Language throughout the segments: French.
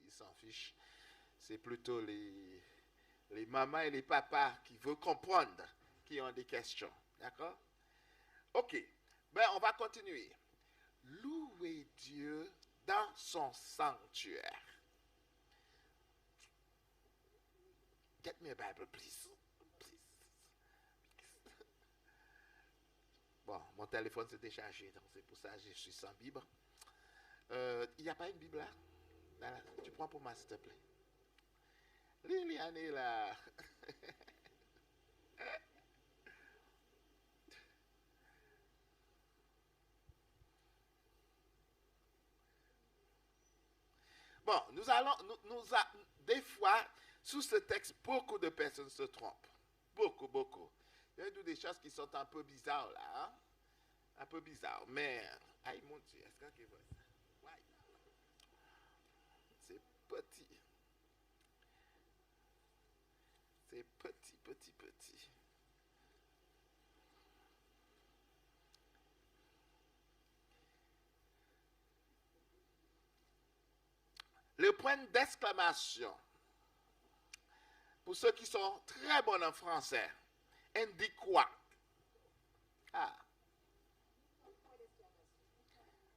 ils s'en fichent. C'est plutôt les mamans et les papas qui veulent comprendre, qui ont des questions. D'accord? Ok. Ben, on va continuer. Louer Dieu dans son sanctuaire. Get me a Bible, please. Please. Bon, mon téléphone s'est déchargé, donc c'est pour ça que je suis sans Bible. Il n'y a pas une Bible là? Tu prends pour moi, s'il te plaît. Liliane est là. Bon, des fois, sous ce texte, beaucoup de personnes se trompent. Beaucoup, beaucoup. Il y a des choses qui sont un peu bizarres là. Hein? Un peu bizarres. Mais, aïe mon Dieu, est-ce que vous ouais. C'est petit. C'est petit, petit, petit. Le point d'exclamation, pour ceux qui sont très bons en français, indique quoi? Ah.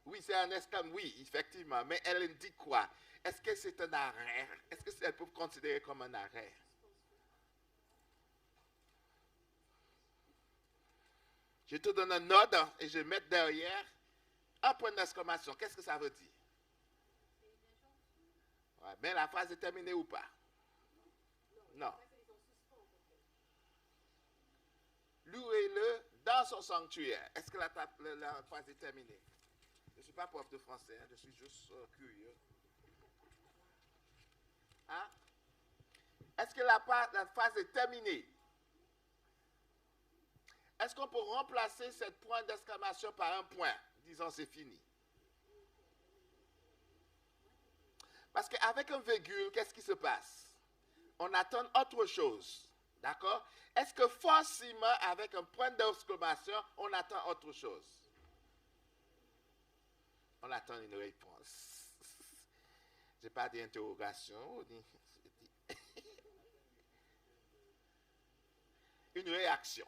Oui, c'est un exclamation, oui, effectivement, mais elle indique quoi? Est-ce que c'est un arrêt? Est-ce que elle peut considérer comme un arrêt? Je te donne un ordre et je vais mettre derrière un point d'exclamation. Qu'est-ce que ça veut dire? Ouais, mais la phrase est terminée ou pas? Non. Louez-le dans son sanctuaire. Est-ce que la phrase est terminée? Je ne suis pas prof de français, hein, je suis juste curieux. Hein? Est-ce que la phrase est terminée? Est-ce qu'on peut remplacer cette point d'exclamation par un point, disant c'est fini? Parce qu'avec un virgule, qu'est-ce qui se passe? On attend autre chose. D'accord? Est-ce que forcément, avec un point d'exclamation, on attend autre chose? On attend une réponse. Je n'ai pas d'interrogation. Une réaction.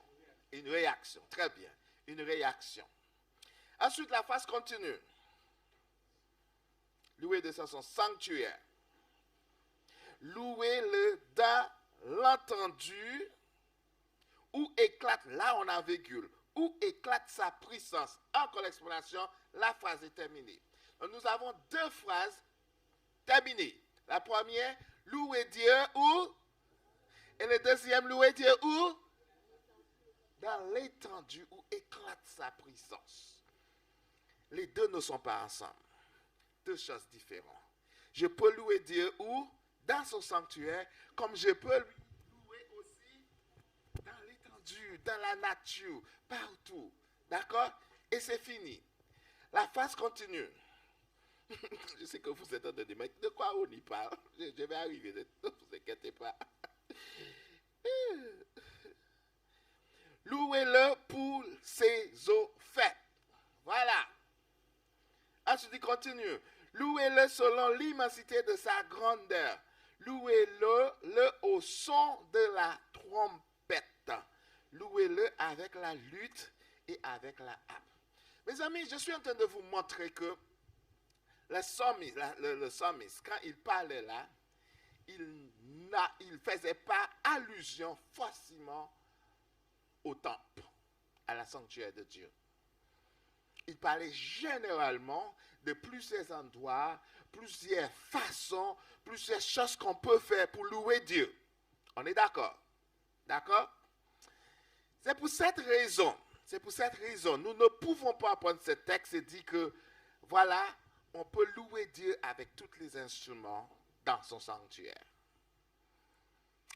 Une réaction. Très bien. Une réaction. Ensuite, la phrase continue. Louez de son sanctuaire. Louez-le dans l'entendu où éclate, là on a virgule, où éclate sa puissance. Encore l'explanation, la phrase est terminée. Donc, nous avons deux phrases terminées. La première, louez Dieu où? Et le deuxième, louez Dieu où? Dans l'étendue où éclate sa puissance. Les deux ne sont pas ensemble. Deux choses différentes. Je peux louer Dieu où? Dans son sanctuaire, comme je peux lui louer aussi dans l'étendue, dans la nature, partout. D'accord? Et c'est fini. La phrase continue. Je sais que vous êtes en train de dire, de quoi on y parle? Je vais arriver, ne vous inquiétez pas. Louez-le pour ses eaux faites. Voilà. Ensuite, il continue. Louez-le selon l'immensité de sa grandeur. Louez-le au son de la trompette. Louez-le avec la lutte et avec la harpe. Mes amis, je suis en train de vous montrer que le psalmiste, quand il parlait là, il ne faisait pas allusion forcément au temple, à la sanctuaire de Dieu. Il parlait généralement de plusieurs endroits, plusieurs façons, plusieurs choses qu'on peut faire pour louer Dieu. On est d'accord? D'accord? C'est pour cette raison, nous ne pouvons pas prendre ce texte et dire que, voilà, on peut louer Dieu avec tous les instruments dans son sanctuaire.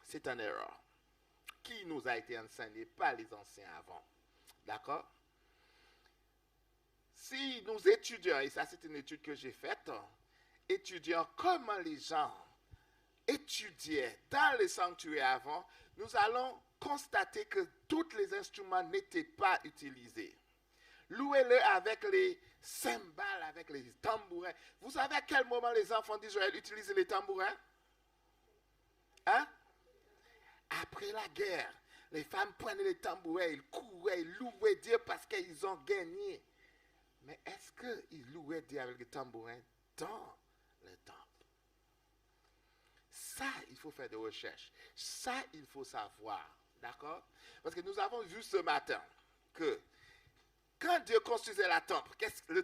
C'est une erreur qui nous a été enseignée par les anciens avant. D'accord? Si nous étudions, et ça c'est une étude que j'ai faite, étudiant comment les gens étudiaient dans les sanctuaires avant, nous allons constater que tous les instruments n'étaient pas utilisés. Louez-le avec les cymbales, avec les tambourins. Vous savez à quel moment les enfants d'Israël utilisaient les tambourins? Hein? Après la guerre, les femmes prenaient les tambourins, ils couraient, ils louaient Dieu parce qu'ils ont gagné. Mais est-ce qu'ils louaient Dieu avec les tambourins dans le temple? Ça, il faut faire des recherches. Ça, il faut savoir. D'accord? Parce que nous avons vu ce matin que quand Dieu construisait le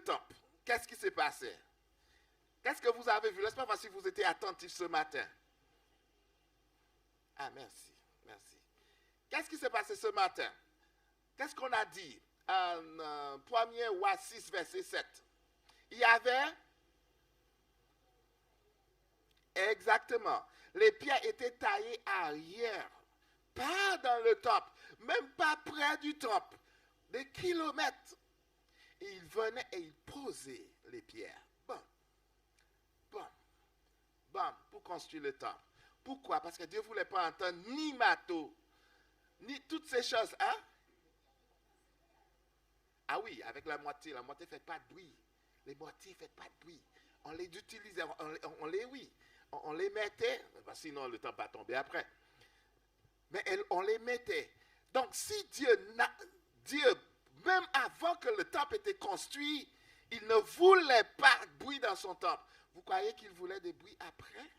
temple, qu'est-ce qui s'est passé? Qu'est-ce que vous avez vu? Laisse-moi voir si vous étiez attentifs ce matin. Ah, merci. Merci. Qu'est-ce qui s'est passé ce matin? Qu'est-ce qu'on a dit? En 1er Roi 6, verset 7. Il y avait... Exactement. Les pierres étaient taillées arrière. Pas dans le temple. Même pas près du temple. Des kilomètres. Et ils venaient et ils posaient les pierres. Bon, pour construire le temple. Pourquoi? Parce que Dieu ne voulait pas entendre ni marteau, ni toutes ces choses. Hein? Ah oui, avec la moitié ne fait pas de bruit. Les moitiés ne font pas de bruit. On les utilisait, on les mettait, sinon le temple va tomber après. Mais on les mettait. Donc si Dieu, même avant que le temple était construit, il ne voulait pas de bruit dans son temple. Vous croyez qu'il voulait des bruits après?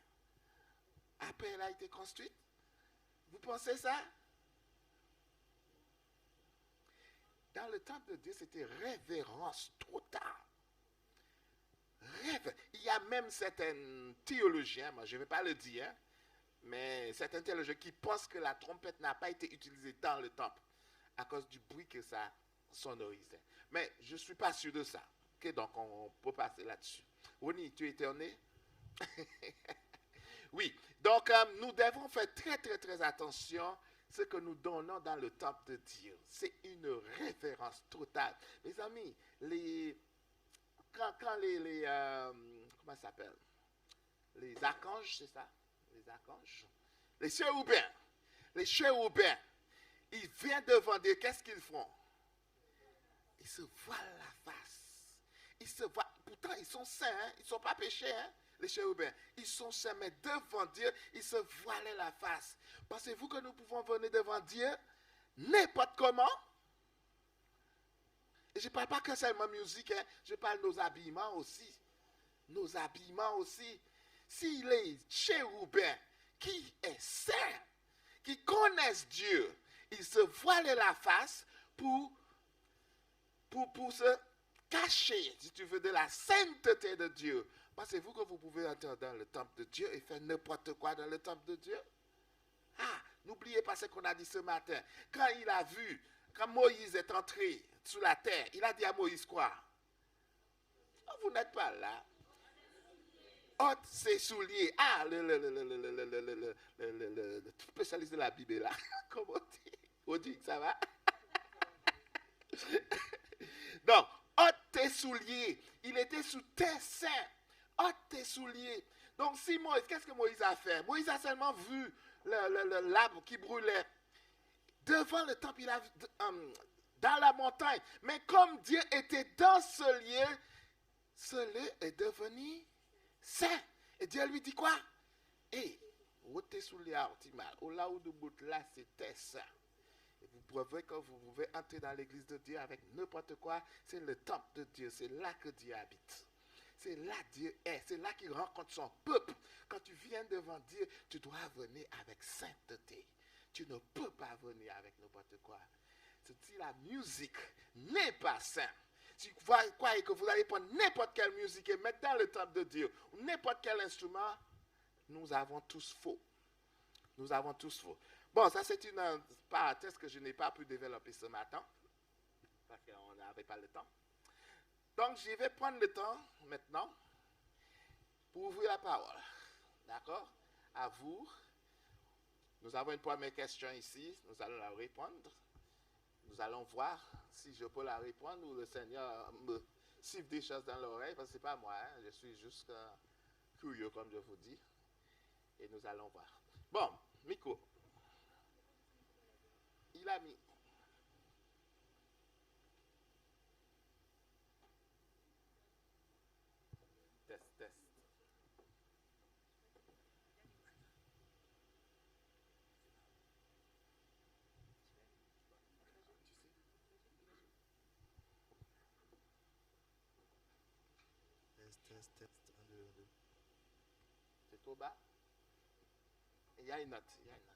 Après elle a été construite? Vous pensez ça? Dans le temple de Dieu, c'était révérence totale. Il y a même certains théologiens, moi je ne vais pas le dire, mais certains théologiens qui pensent que la trompette n'a pas été utilisée dans le temple à cause du bruit que ça sonorisait. Mais je ne suis pas sûr de ça. Okay, donc on peut passer là-dessus. Ronnie, tu es étonné? Oui, donc nous devons faire très très très attention à ce que nous donnons dans le temple de Dieu. C'est une révérence totale. Mes amis, quand les comment ça s'appelle? Les archanges, c'est ça? Les archanges? Les chérubins, ils viennent devant Dieu, qu'est-ce qu'ils font? Ils se voilent la face. Ils se voilent, pourtant ils sont saints, hein? Ils ne sont pas péchés, hein? Les chérubins, ils sont saints, mais devant Dieu, ils se voilaient la face. Pensez-vous que nous pouvons venir devant Dieu n'importe comment? Et je ne parle pas que seulement musique, hein? Je parle de nos habillements aussi. Nos habillements aussi. Si les chérubins qui est saint, qui connaissent Dieu, ils se voilent la face pour se cacher, si tu veux, de la sainteté de Dieu. Pensez-vous que vous pouvez entrer dans le temple de Dieu et faire n'importe quoi dans le temple de Dieu? Ah, n'oubliez pas ce qu'on a dit ce matin. Quand Moïse est entré sous la terre, il a dit à Moïse quoi? Oh, vous n'êtes pas là. Ôte ses souliers. Ah, le spécialiste de la Bible là. Comment on dit que ça va? Donc, ôte tes souliers. Il était sous tes seins. Ôte tes souliers. Donc, si Moïse, qu'est-ce que Moïse a fait? Moïse a seulement vu l'arbre qui brûlait. Devant le temple, il a vu dans la montagne. Mais comme Dieu était dans ce lieu est devenu saint. Et Dieu lui dit quoi? Ôte tes souliers, là où là, c'était saint. Vous prouvez que vous pouvez entrer dans l'église de Dieu avec n'importe quoi. C'est le temple de Dieu. C'est là que Dieu habite. C'est là que Dieu est. C'est là qu'il rencontre son peuple. Quand tu viens devant Dieu, tu dois venir avec sainteté. Tu ne peux pas venir avec n'importe quoi. Si la musique n'est pas sainte, si vous croyez que vous allez prendre n'importe quelle musique et mettre dans le temple de Dieu, ou n'importe quel instrument, nous avons tous faux. Nous avons tous faux. Bon, ça c'est une parenthèse que je n'ai pas pu développer ce matin, parce qu'on n'avait pas le temps. Donc, je vais prendre le temps maintenant pour ouvrir la parole. D'accord? À vous. Nous avons une première question ici. Nous allons la répondre. Nous allons voir si je peux la répondre ou le Seigneur me siffle des choses dans l'oreille, parce que ce n'est pas moi. Hein? Je suis juste curieux, comme je vous dis. Et nous allons voir. Bon, Miko. Il a mis. test. Un, deux, un, deux. C'est trop bas? Il y a une note. Il y a une note.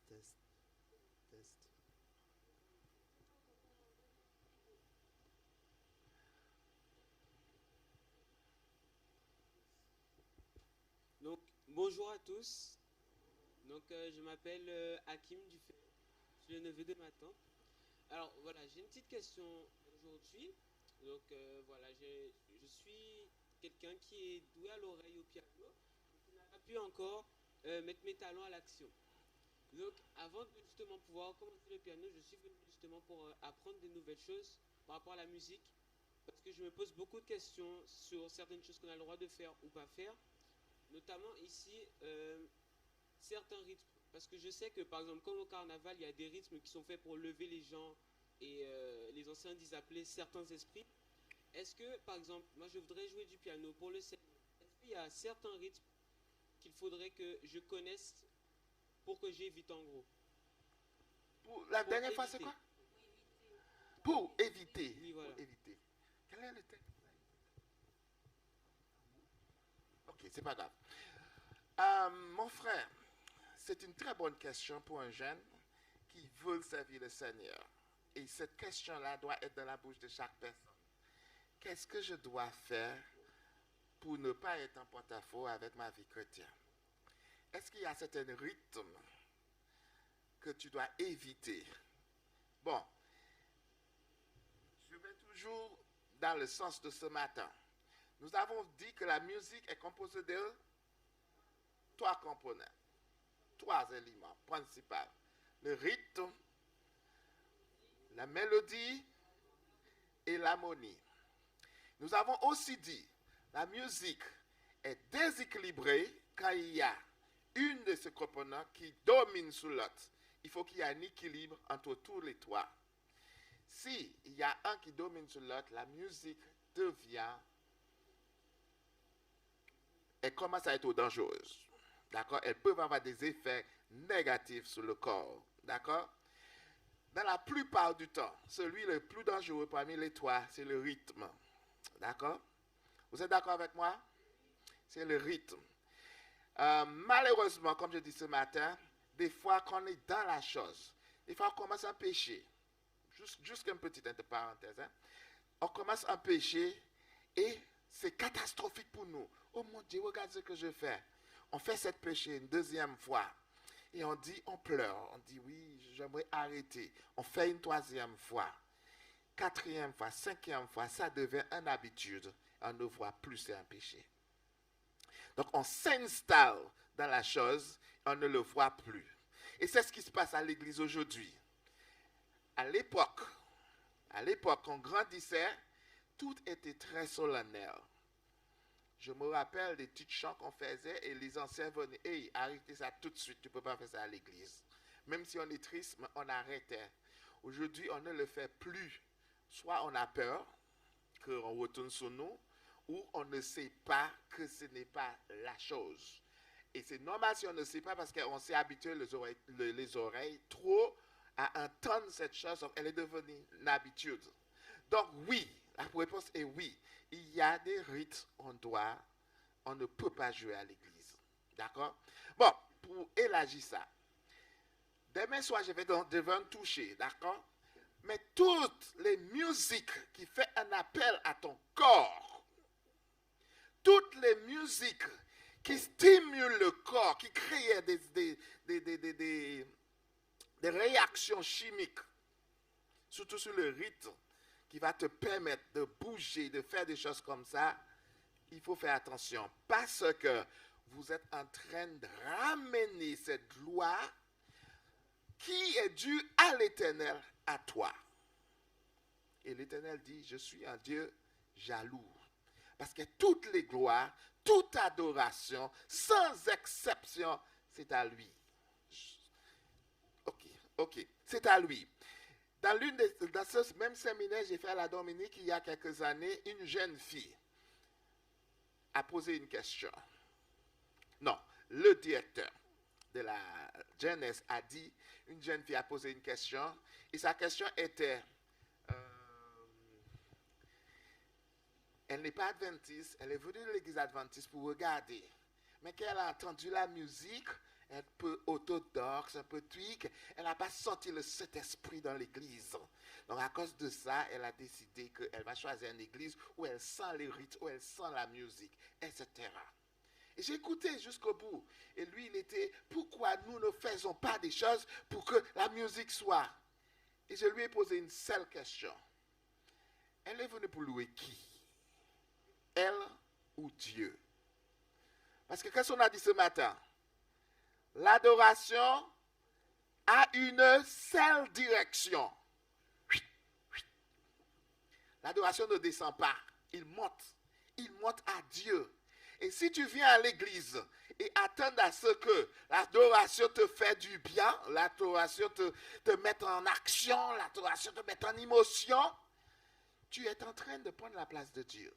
Test, test, test. Donc, bonjour à tous. Donc, je m'appelle Hakim Dufay. Je suis le neveu de ma tante. Alors, voilà, j'ai une petite question aujourd'hui. Donc, voilà, je suis quelqu'un qui est doué à l'oreille au piano, mais qui n'a pas pu encore mettre mes talents à l'action. Donc, avant de justement pouvoir commencer le piano, je suis venu justement pour apprendre des nouvelles choses par rapport à la musique. Parce que je me pose beaucoup de questions sur certaines choses qu'on a le droit de faire ou pas faire. Notamment ici, certains rythmes. Parce que je sais que par exemple, comme au carnaval, il y a des rythmes qui sont faits pour lever les gens et les anciens disent appeler certains esprits. Est-ce que, par exemple, moi je voudrais jouer du piano pour le Seigneur. Est-ce qu'il y a certains rythmes qu'il faudrait que je connaisse pour que j'évite en gros? La Pour dernière fois, c'est éviter. quoi? Pour éviter. Oui, voilà. Pour éviter. Quel est le texte? Ok, c'est pas grave. Mon frère, c'est une très bonne question pour un jeune qui veut servir le Seigneur. Et cette question-là doit être dans la bouche de chaque personne. Qu'est-ce que je dois faire pour ne pas être en porte-à-faux avec ma vie chrétienne? Est-ce qu'il y a certains rythmes que tu dois éviter? Bon, je vais toujours dans le sens de ce matin. Nous avons dit que la musique est composée de 3 composants, 3 éléments principaux. Le rythme, la mélodie et l'harmonie. Nous avons aussi dit que la musique est déséquilibrée quand il y a une de ces composants qui domine sur l'autre. Il faut qu'il y ait un équilibre entre tous les 3. Si il y a un qui domine sur l'autre, la musique devient, elle commence à être dangereuse. D'accord? Elles peuvent avoir des effets négatifs sur le corps. D'accord? Dans la plupart du temps, celui le plus dangereux parmi les 3, c'est le rythme. D'accord? Vous êtes d'accord avec moi? C'est le rythme. Malheureusement, comme je dis ce matin, des fois qu'on est dans la chose, des fois on commence à pécher. Juste une petite entre parenthèse. Hein? On commence à pécher et c'est catastrophique pour nous. Oh mon Dieu, regarde ce que je fais. On fait cette péché une deuxième fois. Et on dit, on pleure. On dit, oui, j'aimerais arrêter. On fait une troisième fois. 4e fois, 5e fois, ça devient une habitude. On ne voit plus c'est un péché. Donc on s'installe dans la chose, on ne le voit plus. Et c'est ce qui se passe à l'église aujourd'hui. À l'époque, on grandissait, tout était très solennel. Je me rappelle des petits chants qu'on faisait et les anciens venaient, hey, arrêtez ça tout de suite, tu ne peux pas faire ça à l'église. Même si on est triste, on arrêtait. Aujourd'hui, on ne le fait plus. Soit on a peur qu'on retourne sur nous, ou on ne sait pas que ce n'est pas la chose. Et c'est normal si on ne sait pas parce qu'on s'est habitué les oreilles trop à entendre cette chose, donc elle est devenue une habitude. Donc oui, la réponse est oui. Il y a des rites on ne peut pas jouer à l'église. D'accord? Bon, pour élargir ça, demain soir, je vais devant toucher, d'accord? Mais toutes les musiques qui font un appel à ton corps, toutes les musiques qui stimulent le corps, qui créent des réactions chimiques, surtout sur le rythme, qui va te permettre de bouger, de faire des choses comme ça, il faut faire attention. Parce que vous êtes en train de ramener cette gloire qui est due à l'Éternel, à toi. Et l'Éternel dit, je suis un Dieu jaloux. Parce que toutes les gloires, toute adoration, sans exception, c'est à lui. Ok, c'est à lui. Dans ce même séminaire, j'ai fait à la Dominique, il y a quelques années, une jeune fille a posé une question. Non, le directeur de la jeunesse a dit, une jeune fille a posé une question, et sa question était, elle n'est pas adventiste, elle est venue de l'église adventiste pour regarder, mais quand elle a entendu la musique, un peu orthodoxe, un peu tweak, elle n'a pas senti le Saint-Esprit dans l'église. Donc à cause de ça, elle a décidé qu'elle va choisir une église où elle sent les rythmes, où elle sent la musique, etc. Et j'ai écouté jusqu'au bout. Et lui, il était, pourquoi nous ne faisons pas des choses pour que la musique soit? Et je lui ai posé une seule question. Elle est venue pour louer qui? Elle ou Dieu? Parce que qu'est-ce qu'on a dit ce matin? L'adoration a une seule direction. L'adoration ne descend pas, il monte. Il monte à Dieu. Et si tu viens à l'église et attends à ce que l'adoration te fait du bien, l'adoration te mette en action, l'adoration te mette en émotion, tu es en train de prendre la place de Dieu.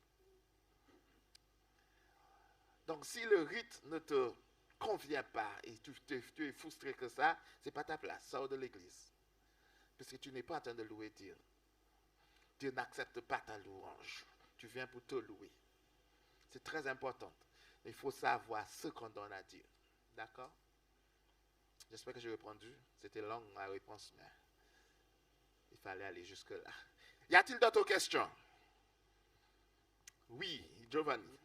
Donc si le rite ne te convient pas et tu es frustré que ça, ce n'est pas ta place, sors de l'église. Parce que tu n'es pas en train de louer Dieu. Dieu n'accepte pas ta louange. Tu viens pour te louer. C'est très important. Il faut savoir ce qu'on donne à Dieu. D'accord? J'espère que j'ai répondu. C'était long la réponse, mais il fallait aller jusque-là. Y a-t-il d'autres questions? Oui, Giovanni.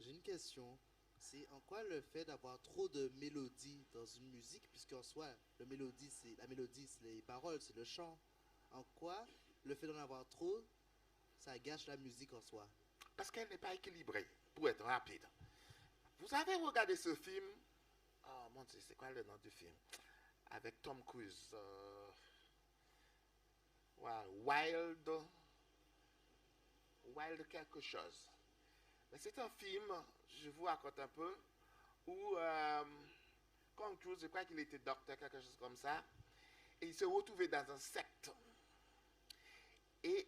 J'ai une question. C'est en quoi le fait d'avoir trop de mélodies dans une musique, puisqu'en soi, la mélodie, c'est les paroles, c'est le chant. En quoi le fait d'en avoir trop, ça gâche la musique en soi? Parce qu'elle n'est pas équilibrée, pour être rapide. Vous avez regardé ce film? Oh mon Dieu, c'est quoi le nom du film? Avec Tom Cruise. Wild quelque chose. Mais c'est un film, je vous raconte un peu, où Tom Cruise, je crois qu'il était docteur, quelque chose comme ça, et il se retrouvait dans un secte. Et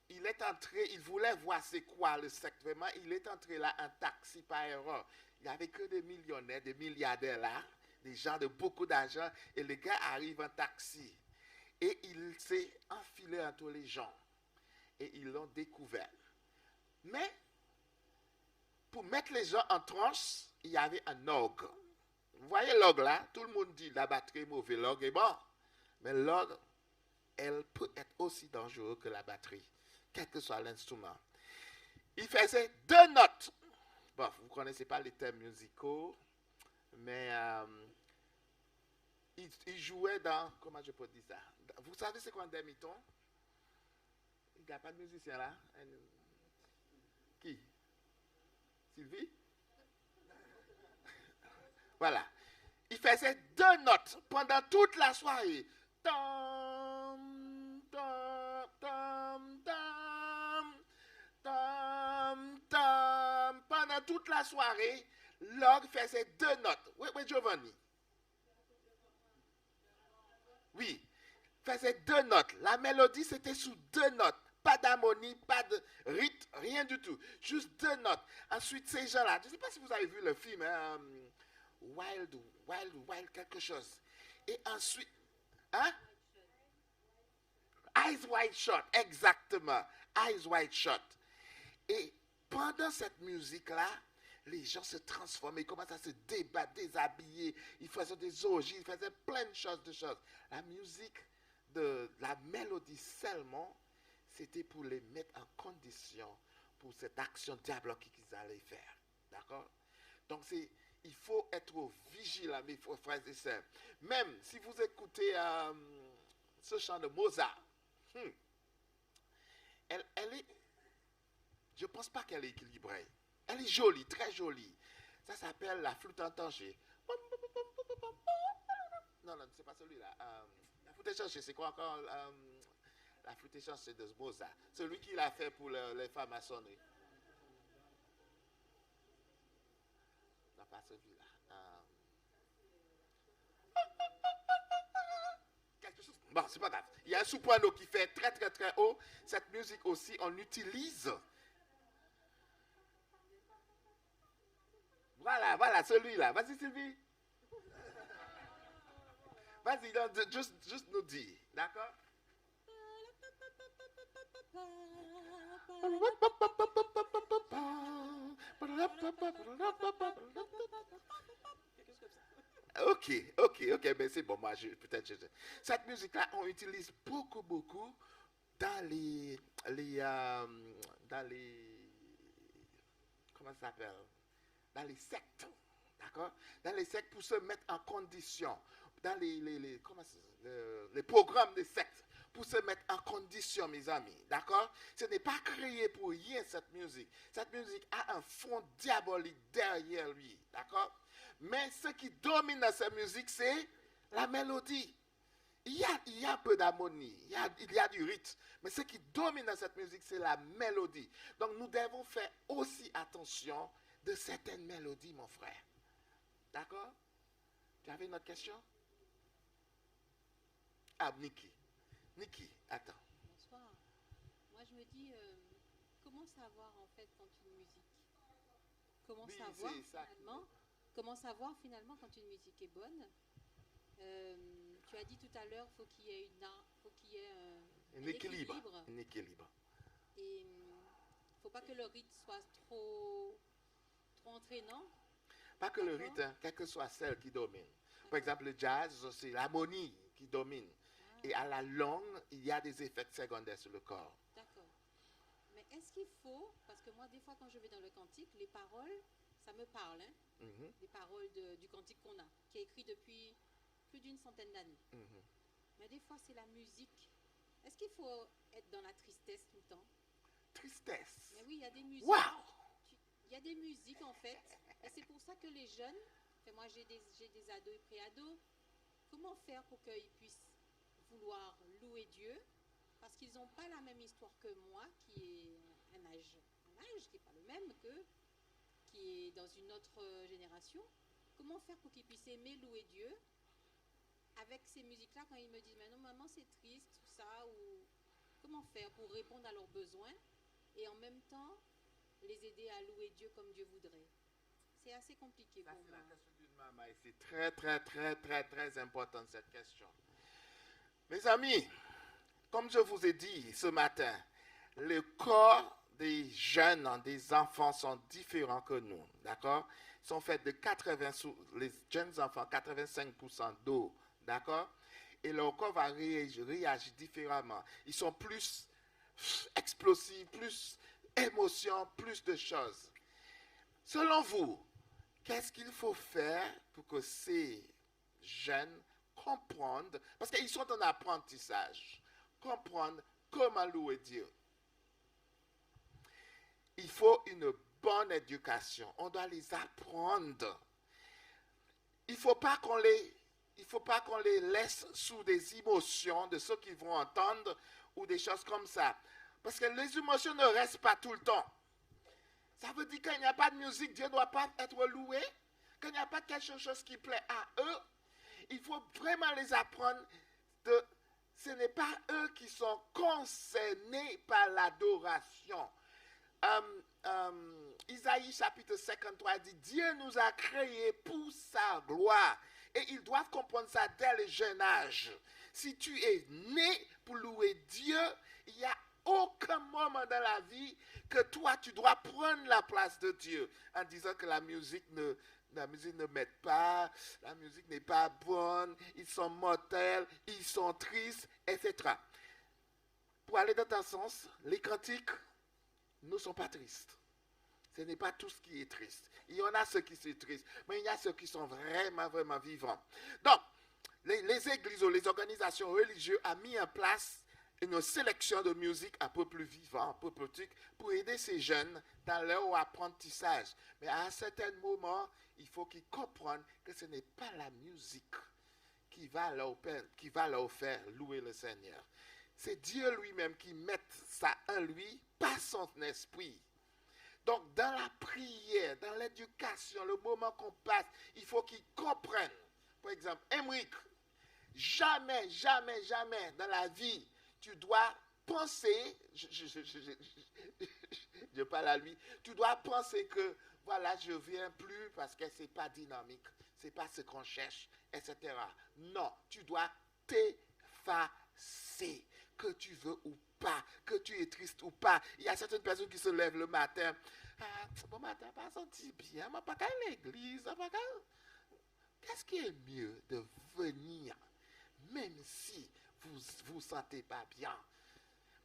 il est entré, il voulait voir c'est quoi le secte vraiment, il est entré là en taxi par erreur. Il n'y avait que des millionnaires, des milliardaires là, des gens de beaucoup d'argent, et le gars arrive en taxi. Et il s'est enfilé entre les gens. Et ils l'ont découvert. Mais, pour mettre les gens en transe, il y avait un orgue. Vous voyez l'orgue là? Tout le monde dit la batterie est mauvaise, l'orgue est bon. Mais l'orgue, elle peut être aussi dangereuse que la batterie, quel que soit l'instrument. Il faisait 2 notes. Bon, vous ne connaissez pas les thèmes musicaux, mais il jouait dans, comment je peux dire ça? Vous savez c'est quoi un demi-ton? Il n'y a pas de musicien là? Qui? Sylvie? Voilà. Il faisait 2 notes pendant toute la soirée. Tom, tom, tom, tom, tom, tom. Pendant toute la soirée, l'orgue faisait 2 notes. Oui, Giovanni. Oui, faisait 2 notes. La mélodie, c'était sous 2 notes. Pas d'harmonie, pas de rythme, rien du tout. Juste 2 notes. Ensuite, ces gens-là, je ne sais pas si vous avez vu le film, hein, Wild, quelque chose. Et ensuite, hein? Eyes Wide Shut, exactement. Eyes Wide Shut. Et pendant cette musique-là, les gens se transformaient, ils commençaient à se débattre, déshabiller, ils faisaient des orgies, ils faisaient plein de choses. La musique, la mélodie seulement, c'était pour les mettre en condition pour cette action diabolique qu'ils allaient faire. D'accord? Donc, il faut être vigilant, mes frères et sœurs. Même si vous écoutez ce chant de Mozart, elle est, je ne pense pas qu'elle est équilibrée. Elle est jolie, très jolie. Ça s'appelle la flûte en tanché. Non, c'est pas celui-là. La flûte en tanché, c'est quoi encore? La flûte en tanché de Mozart. Celui qui l'a fait pour les femmes maçonneries. Non, pas celui-là. Quelque chose. Bon, c'est pas grave. Il y a un soprano qui fait très, très, très haut. Cette musique aussi, on l'utilise. Voilà, Voilà, celui-là. Vas-y, Sylvie. Vas-y, donc, juste nous dire. D'accord? Ok, mais c'est bon, moi, cette musique-là, on utilise beaucoup dans dans les, comment ça s'appelle? Dans les sectes, d'accord? Dans les sectes pour se mettre en condition, dans les programmes des sectes, pour se mettre en condition, mes amis, d'accord? Ce n'est pas créé pour rien, cette musique. Cette musique a un fond diabolique derrière lui, d'accord? Mais ce qui domine dans cette musique, c'est la mélodie. Il y a un peu d'harmonie, il y a du rythme, mais ce qui domine dans cette musique, c'est la mélodie. Donc nous devons faire aussi attention de certaines mélodies, mon frère. D'accord? Tu avais une autre question? Ah, Niki, attends. Bonsoir. Moi, je me dis, comment savoir en fait quand une musique, comment Oui, savoir c'est ça. finalement, comment savoir finalement quand une musique est bonne. Tu as dit tout à l'heure, faut qu'il y ait un équilibre. équilibre. Un équilibre. Et faut pas que le rythme soit trop entraînant. Pas que le D'accord. rythme, hein, quelle que soit celle qui domine. Par exemple, le jazz, c'est l'harmonie qui domine. Et à la longue, il y a des effets secondaires sur le corps. D'accord. Mais est-ce qu'il faut, parce que moi, des fois, quand je vais dans le cantique, les paroles, ça me parle, hein, Mhm, les paroles du cantique qu'on a, qui est écrit depuis plus d'une centaine d'années. mhm. Mais des fois, c'est la musique. Est-ce qu'il faut être dans la tristesse tout le temps? Tristesse. Mais oui, il y a des musiques. Waouh! Il y a des musiques, en fait. Et c'est pour ça que les jeunes, enfin, moi, j'ai des ados et pré-ados, comment faire pour qu'ils puissent vouloir louer Dieu? Parce qu'ils n'ont pas la même histoire que moi, qui est un âge qui n'est pas le même que, qui est dans une autre génération. Comment faire pour qu'ils puissent aimer louer Dieu avec ces musiques-là quand ils me disent, mais non, maman, c'est triste, tout ça, ou comment faire pour répondre à leurs besoins et en même temps les aider à louer Dieu comme Dieu voudrait? C'est assez compliqué Ça, pour c'est moi. la question d'une maman et c'est très important cette question. Mes amis, comme je vous ai dit ce matin, le corps des jeunes, des enfants sont différents que nous, d'accord? Ils sont faits de les jeunes enfants, 85% d'eau, d'accord? Et leur corps va réagir différemment. Ils sont plus explosifs, plus émotions, plus de choses. Selon vous, qu'est-ce qu'il faut faire pour que ces jeunes comprennent, parce qu'ils sont en apprentissage, comprendre comment louer Dieu? Il faut une bonne éducation. On doit les apprendre. Il ne faut pas qu'on les laisse sous des émotions de ce qu'ils vont entendre ou des choses comme ça. Parce que les émotions ne restent pas tout le temps. Ça veut dire qu'il n'y a pas de musique, Dieu ne doit pas être loué. Qu'il n'y a pas quelque chose qui plaît à eux. Il faut vraiment les apprendre. Ce n'est pas eux qui sont concernés par l'adoration. Isaïe chapitre 53 dit, Dieu nous a créés pour sa gloire. Et ils doivent comprendre ça dès le jeune âge. Si tu es né pour louer Dieu, il n'y a aucun moment dans la vie que toi, tu dois prendre la place de Dieu en disant que la musique ne m'aide pas, la musique n'est pas bonne, ils sont mortels, ils sont tristes, etc. Pour aller dans ton sens, les cantiques ne sont pas tristes. Ce n'est pas tout ce qui est triste. Il y en a ceux qui sont tristes, mais il y a ceux qui sont vraiment vivants. Donc, les églises ou les organisations religieuses ont mis en place une sélection de musique un peu plus vivante, un peu politique, pour aider ces jeunes dans leur apprentissage. Mais à un certain moment, il faut qu'ils comprennent que ce n'est pas la musique qui va leur faire louer le Seigneur. C'est Dieu lui-même qui met ça en lui par son esprit. Donc, dans la prière, dans l'éducation, le moment qu'on passe, il faut qu'ils comprennent. Par exemple, Emmerich, jamais dans la vie, tu dois penser, je parle à lui, tu dois penser que voilà, je viens plus parce que c'est pas dynamique, c'est pas ce qu'on cherche, etc. Non, tu dois t'effacer, que tu veux ou pas, que tu es triste ou pas. Il y a certaines personnes qui se lèvent le matin. Ah, bon matin, pas senti bien, mais pas qu'à l'église, pas qu'à... Qu'est-ce qui est mieux de venir, même si vous vous sentez pas bien?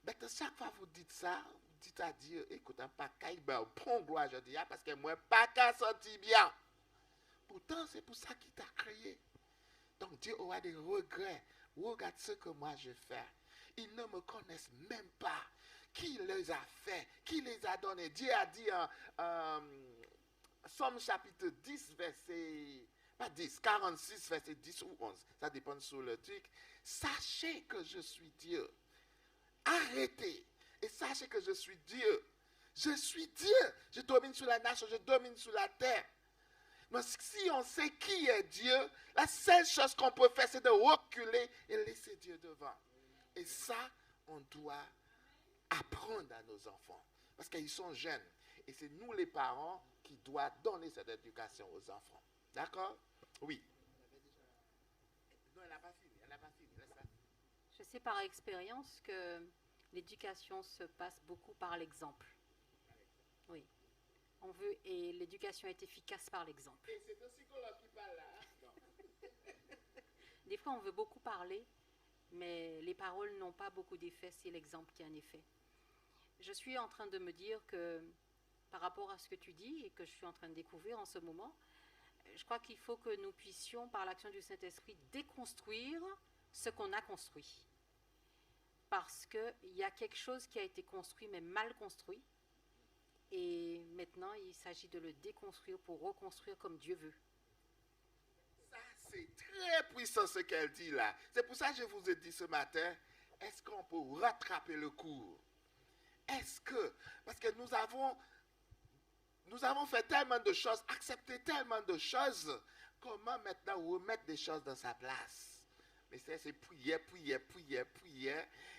Mais chaque fois que vous dites ça, vous dites à Dieu, écoute, pas qu'à bon gloire, je dis, parce que moi, pas qu'à sentir bien. Pourtant, c'est pour ça qu'il t'a créé. Donc Dieu aura des regrets. Regarde ce que moi je fais. Ils ne me connaissent même pas. Qui les a fait? Qui les a donnés? Dieu a dit en Somme chapitre 10, verset... Pas 10, 46, verset 10 ou 11. Ça dépend sur le truc. Sachez que je suis Dieu. Arrêtez. Et sachez que je suis Dieu. Je suis Dieu. Je domine sur la nation, je domine sur la terre. Mais si on sait qui est Dieu, la seule chose qu'on peut faire, c'est de reculer et laisser Dieu devant. Et ça, on doit apprendre à nos enfants. Parce qu'ils sont jeunes. Et c'est nous, les parents, qui doivent donner cette éducation aux enfants. D'accord? Oui. Non, elle n'a pas fini. Elle n'a pas fini. Laisse-la. Je sais par expérience que l'éducation se passe beaucoup par l'exemple. Oui. On veut, et l'éducation est efficace par l'exemple. Et c'est un psychologue qui parle là. Non. Des fois, on veut beaucoup parler, mais les paroles n'ont pas beaucoup d'effet, c'est l'exemple qui a un effet. Je suis en train de me dire que, par rapport à ce que tu dis et que je suis en train de découvrir en ce moment, je crois qu'il faut que nous puissions, par l'action du Saint-Esprit, déconstruire ce qu'on a construit. Parce qu'il y a quelque chose qui a été construit, mais mal construit. Et maintenant, il s'agit de le déconstruire pour reconstruire comme Dieu veut. Ça, c'est très puissant ce qu'elle dit là. C'est pour ça que je vous ai dit ce matin, est-ce qu'on peut rattraper le cours? Est-ce que, parce que nous avons fait tellement de choses, accepté tellement de choses, comment maintenant remettre des choses dans sa place? Mais c'est prière,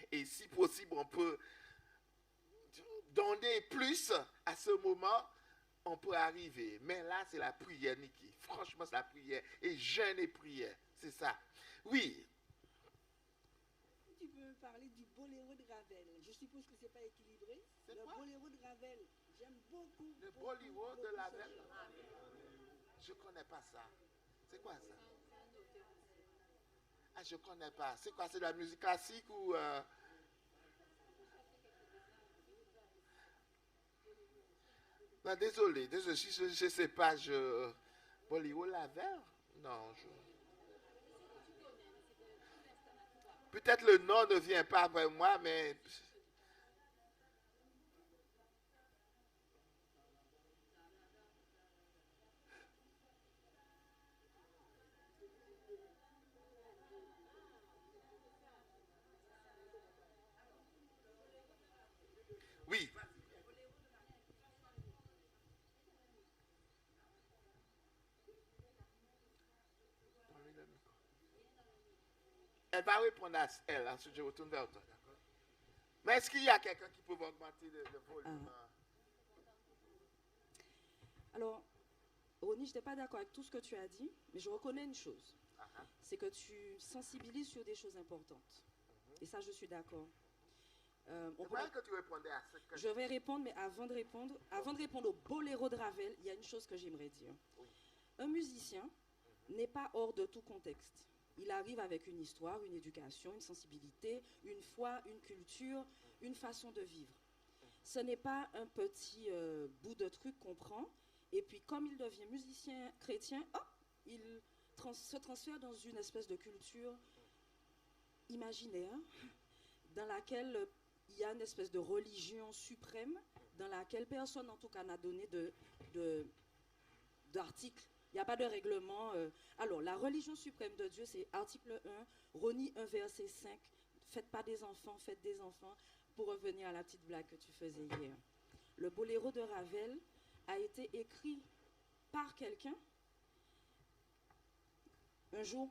et si possible, on peut donner plus à ce moment, on peut arriver. Mais là, c'est la prière, Niki. Franchement, c'est la prière. Et jeûne et prière. C'est ça. Oui. Tu peux me parler du boléro de Ravel. Je suppose que ce n'est pas équilibré. C'est Le quoi? boléro de Ravel. J'aime beaucoup. Le beaucoup, boléro de beaucoup Ravel. ce chant. Je ne connais pas ça. C'est quoi ça? Ah, je ne connais pas. C'est quoi? C'est de la musique classique ou... Non, désolé, si je ne sais pas, Boléro Ravel? Non, peut-être le nom ne vient pas après moi, mais... Oui. Elle va répondre à elle, ensuite je retourne vers toi, d'accord? Mais est-ce qu'il y a quelqu'un qui peut augmenter le volume? Alors, Ronnie, je n'étais pas d'accord avec tout ce que tu as dit, mais je reconnais une chose. C'est que tu sensibilises sur des choses importantes. Et ça, je suis d'accord. C'est vrai que tu répondais à ce que... Je vais répondre, mais avant de répondre au boléro de Ravel, il y a une chose que j'aimerais dire. Oui. Un musicien n'est pas hors de tout contexte. Il arrive avec une histoire, une éducation, une sensibilité, une foi, une culture, une façon de vivre. Ce n'est pas un petit bout de truc qu'on prend, et puis comme il devient musicien chrétien, hop, il se transfère dans une espèce de culture imaginaire, dans laquelle il y a une espèce de religion suprême, dans laquelle personne en tout cas n'a donné d'article. Il n'y a pas de règlement. Alors, la religion suprême de Dieu, c'est article 1, Ronnie 1, verset 5. Faites pas des enfants, faites des enfants. Pour revenir à la petite blague que tu faisais hier. Le boléro de Ravel a été écrit par quelqu'un, un jour,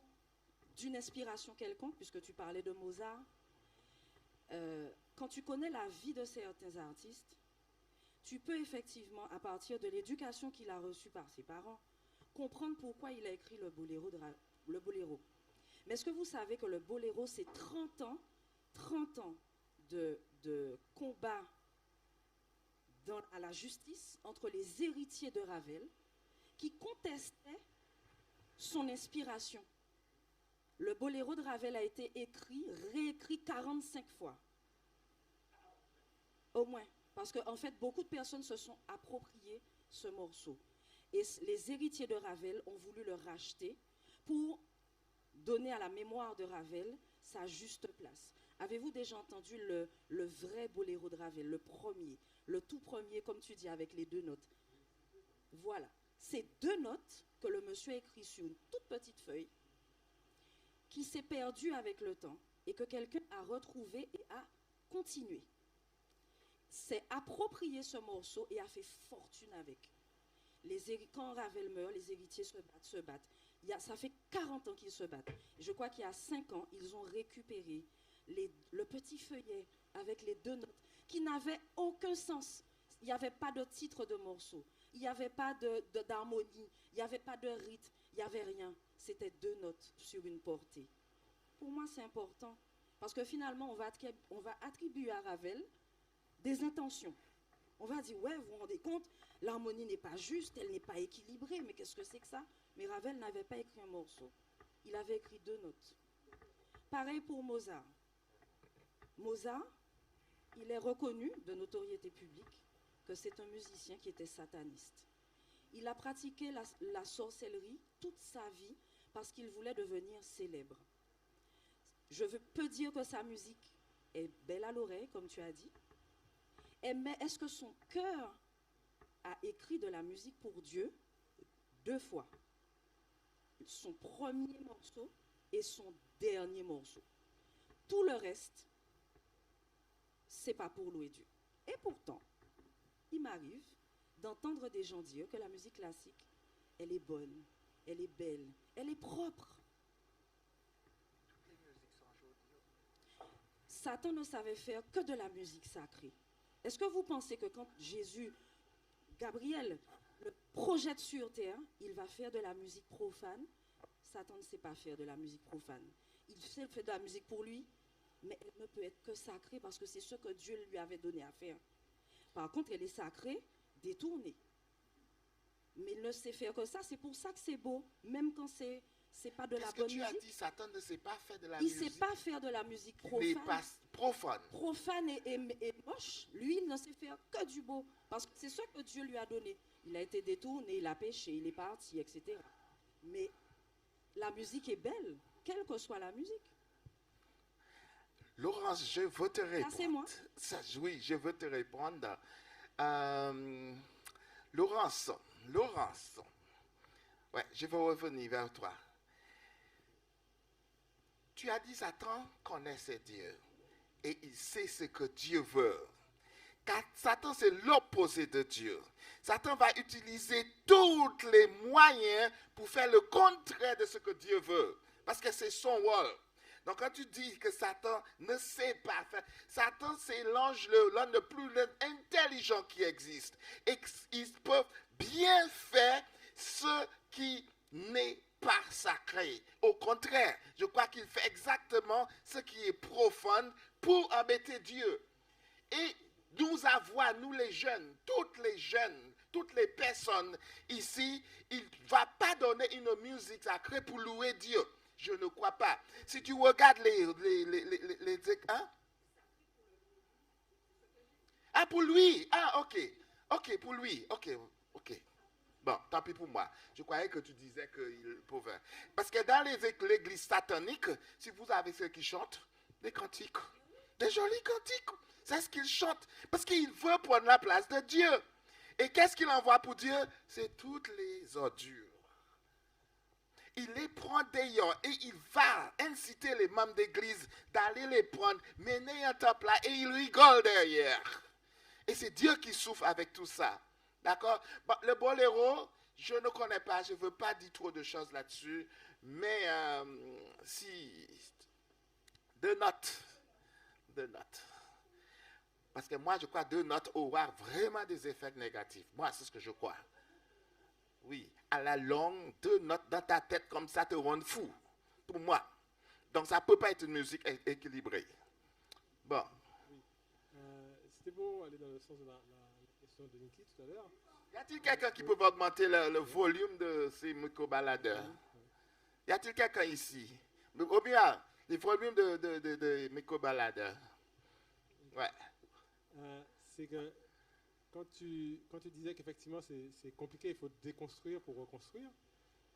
d'une inspiration quelconque, puisque tu parlais de Mozart. Quand tu connais la vie de certains artistes, tu peux effectivement, à partir de l'éducation qu'il a reçue par ses parents, comprendre pourquoi il a écrit le boléro. Mais est-ce que vous savez que le boléro, c'est 30 ans de combat à la justice entre les héritiers de Ravel qui contestaient son inspiration. Le boléro de Ravel a été réécrit 45 fois. Au moins. Parce qu'en fait, beaucoup de personnes se sont appropriées ce morceau. Et les héritiers de Ravel ont voulu le racheter pour donner à la mémoire de Ravel sa juste place. Avez-vous déjà entendu le vrai boléro de Ravel, le premier, le tout premier, comme tu dis, avec les 2 notes? Voilà. C'est 2 notes que le monsieur a écrit sur une toute petite feuille qui s'est perdue avec le temps et que quelqu'un a retrouvé et a continué. S'est approprié ce morceau et a fait fortune avec. Quand Ravel meurt, les héritiers se battent. Ça fait 40 ans qu'ils se battent. Je crois qu'il y a 5 ans, ils ont récupéré le petit feuillet avec les 2 notes qui n'avaient aucun sens. Il n'y avait pas de titre de morceau, il n'y avait pas d'harmonie, il n'y avait pas de rythme, il n'y avait rien. C'était 2 notes sur une portée. Pour moi, c'est important parce que finalement, on va attribuer à Ravel des intentions. On va dire, ouais, vous vous rendez compte, l'harmonie n'est pas juste, elle n'est pas équilibrée, mais qu'est-ce que c'est que ça? Mais Ravel n'avait pas écrit un morceau. Il avait écrit 2 notes. Pareil pour Mozart. Mozart, il est reconnu de notoriété publique que c'est un musicien qui était sataniste. Il a pratiqué la sorcellerie toute sa vie parce qu'il voulait devenir célèbre. Peux dire que sa musique est belle à l'oreille, comme tu as dit, mais est-ce que son cœur a écrit de la musique pour Dieu 2 fois? Son premier morceau et son dernier morceau. Tout le reste, c'est pas pour louer Dieu. Et pourtant, il m'arrive d'entendre des gens dire que la musique classique, elle est bonne, elle est belle, elle est propre. Satan ne savait faire que de la musique sacrée. Est-ce que vous pensez que quand Gabriel le projette sur terre, il va faire de la musique profane? Satan ne sait pas faire de la musique profane. Il sait faire de la musique pour lui, mais elle ne peut être que sacrée parce que c'est ce que Dieu lui avait donné à faire. Par contre, elle est sacrée, détournée. Mais il ne sait faire que ça, c'est pour ça que c'est beau, même quand c'est pas de la bonne musique. Qu'est-ce que tu as dit? Satan ne sait pas faire de la musique. musique. Il ne sait pas faire de la musique profane. Il n'est pas profane. Profane et moche. Lui, il ne sait faire que du beau. Parce que c'est ce que Dieu lui a donné. Il a été détourné, il a péché, il est parti, etc. Mais la musique est belle, quelle que soit la musique. Laurence, je veux te répondre. Ça, c'est moi. Oui, je veux te répondre. Laurence. Ouais, je veux revenir vers toi. Tu as dit Satan connaissait Dieu et il sait ce que Dieu veut. Car Satan, c'est l'opposé de Dieu. Satan va utiliser tous les moyens pour faire le contraire de ce que Dieu veut. Parce que c'est son rôle. Donc quand tu dis que Satan ne sait pas faire, Satan c'est l'un des plus intelligents qui existe. Et ils peuvent bien faire ce qui n'est pas sacré. Au contraire, je crois qu'il fait exactement ce qui est profane pour embêter Dieu. Et nous avons, nous les jeunes, toutes les personnes ici, il ne va pas donner une musique sacrée pour louer Dieu. Je ne crois pas. Si tu regardes les hein? Ah, pour lui. Ah, ok. Ok, pour lui. Ok. Bon, tant pis pour moi. Je croyais que tu disais qu'il pouvait. Parce que dans l'église satanique, si vous avez ceux qui chantent, des cantiques, des jolis cantiques, c'est ce qu'ils chantent. Parce qu'il veut prendre la place de Dieu. Et qu'est-ce qu'il envoie pour Dieu? C'est toutes les ordures. Il les prend d'ailleurs et il va inciter les membres d'église d'aller les prendre, mener un temple là et il rigole derrière. Et c'est Dieu qui souffre avec tout ça. D'accord? Bon, le boléro, je ne connais pas, je ne veux pas dire trop de choses là-dessus, mais si, 2 notes. Parce que moi, je crois que 2 notes aura vraiment des effets négatifs. Moi, c'est ce que je crois. Oui, à la longue, 2 notes dans ta tête comme ça te rendent fou. Pour moi. Donc, ça ne peut pas être une musique équilibrée. Bon. C'était pour aller dans le sens de la question de Niki tout à l'heure. Y a-t-il quelqu'un qui peut augmenter le volume de ces micro-baladeurs? Y a-t-il quelqu'un ici? Ou bien, les volumes de micro-baladeurs? Ouais. C'est que quand tu disais qu'effectivement c'est compliqué, il faut déconstruire pour reconstruire.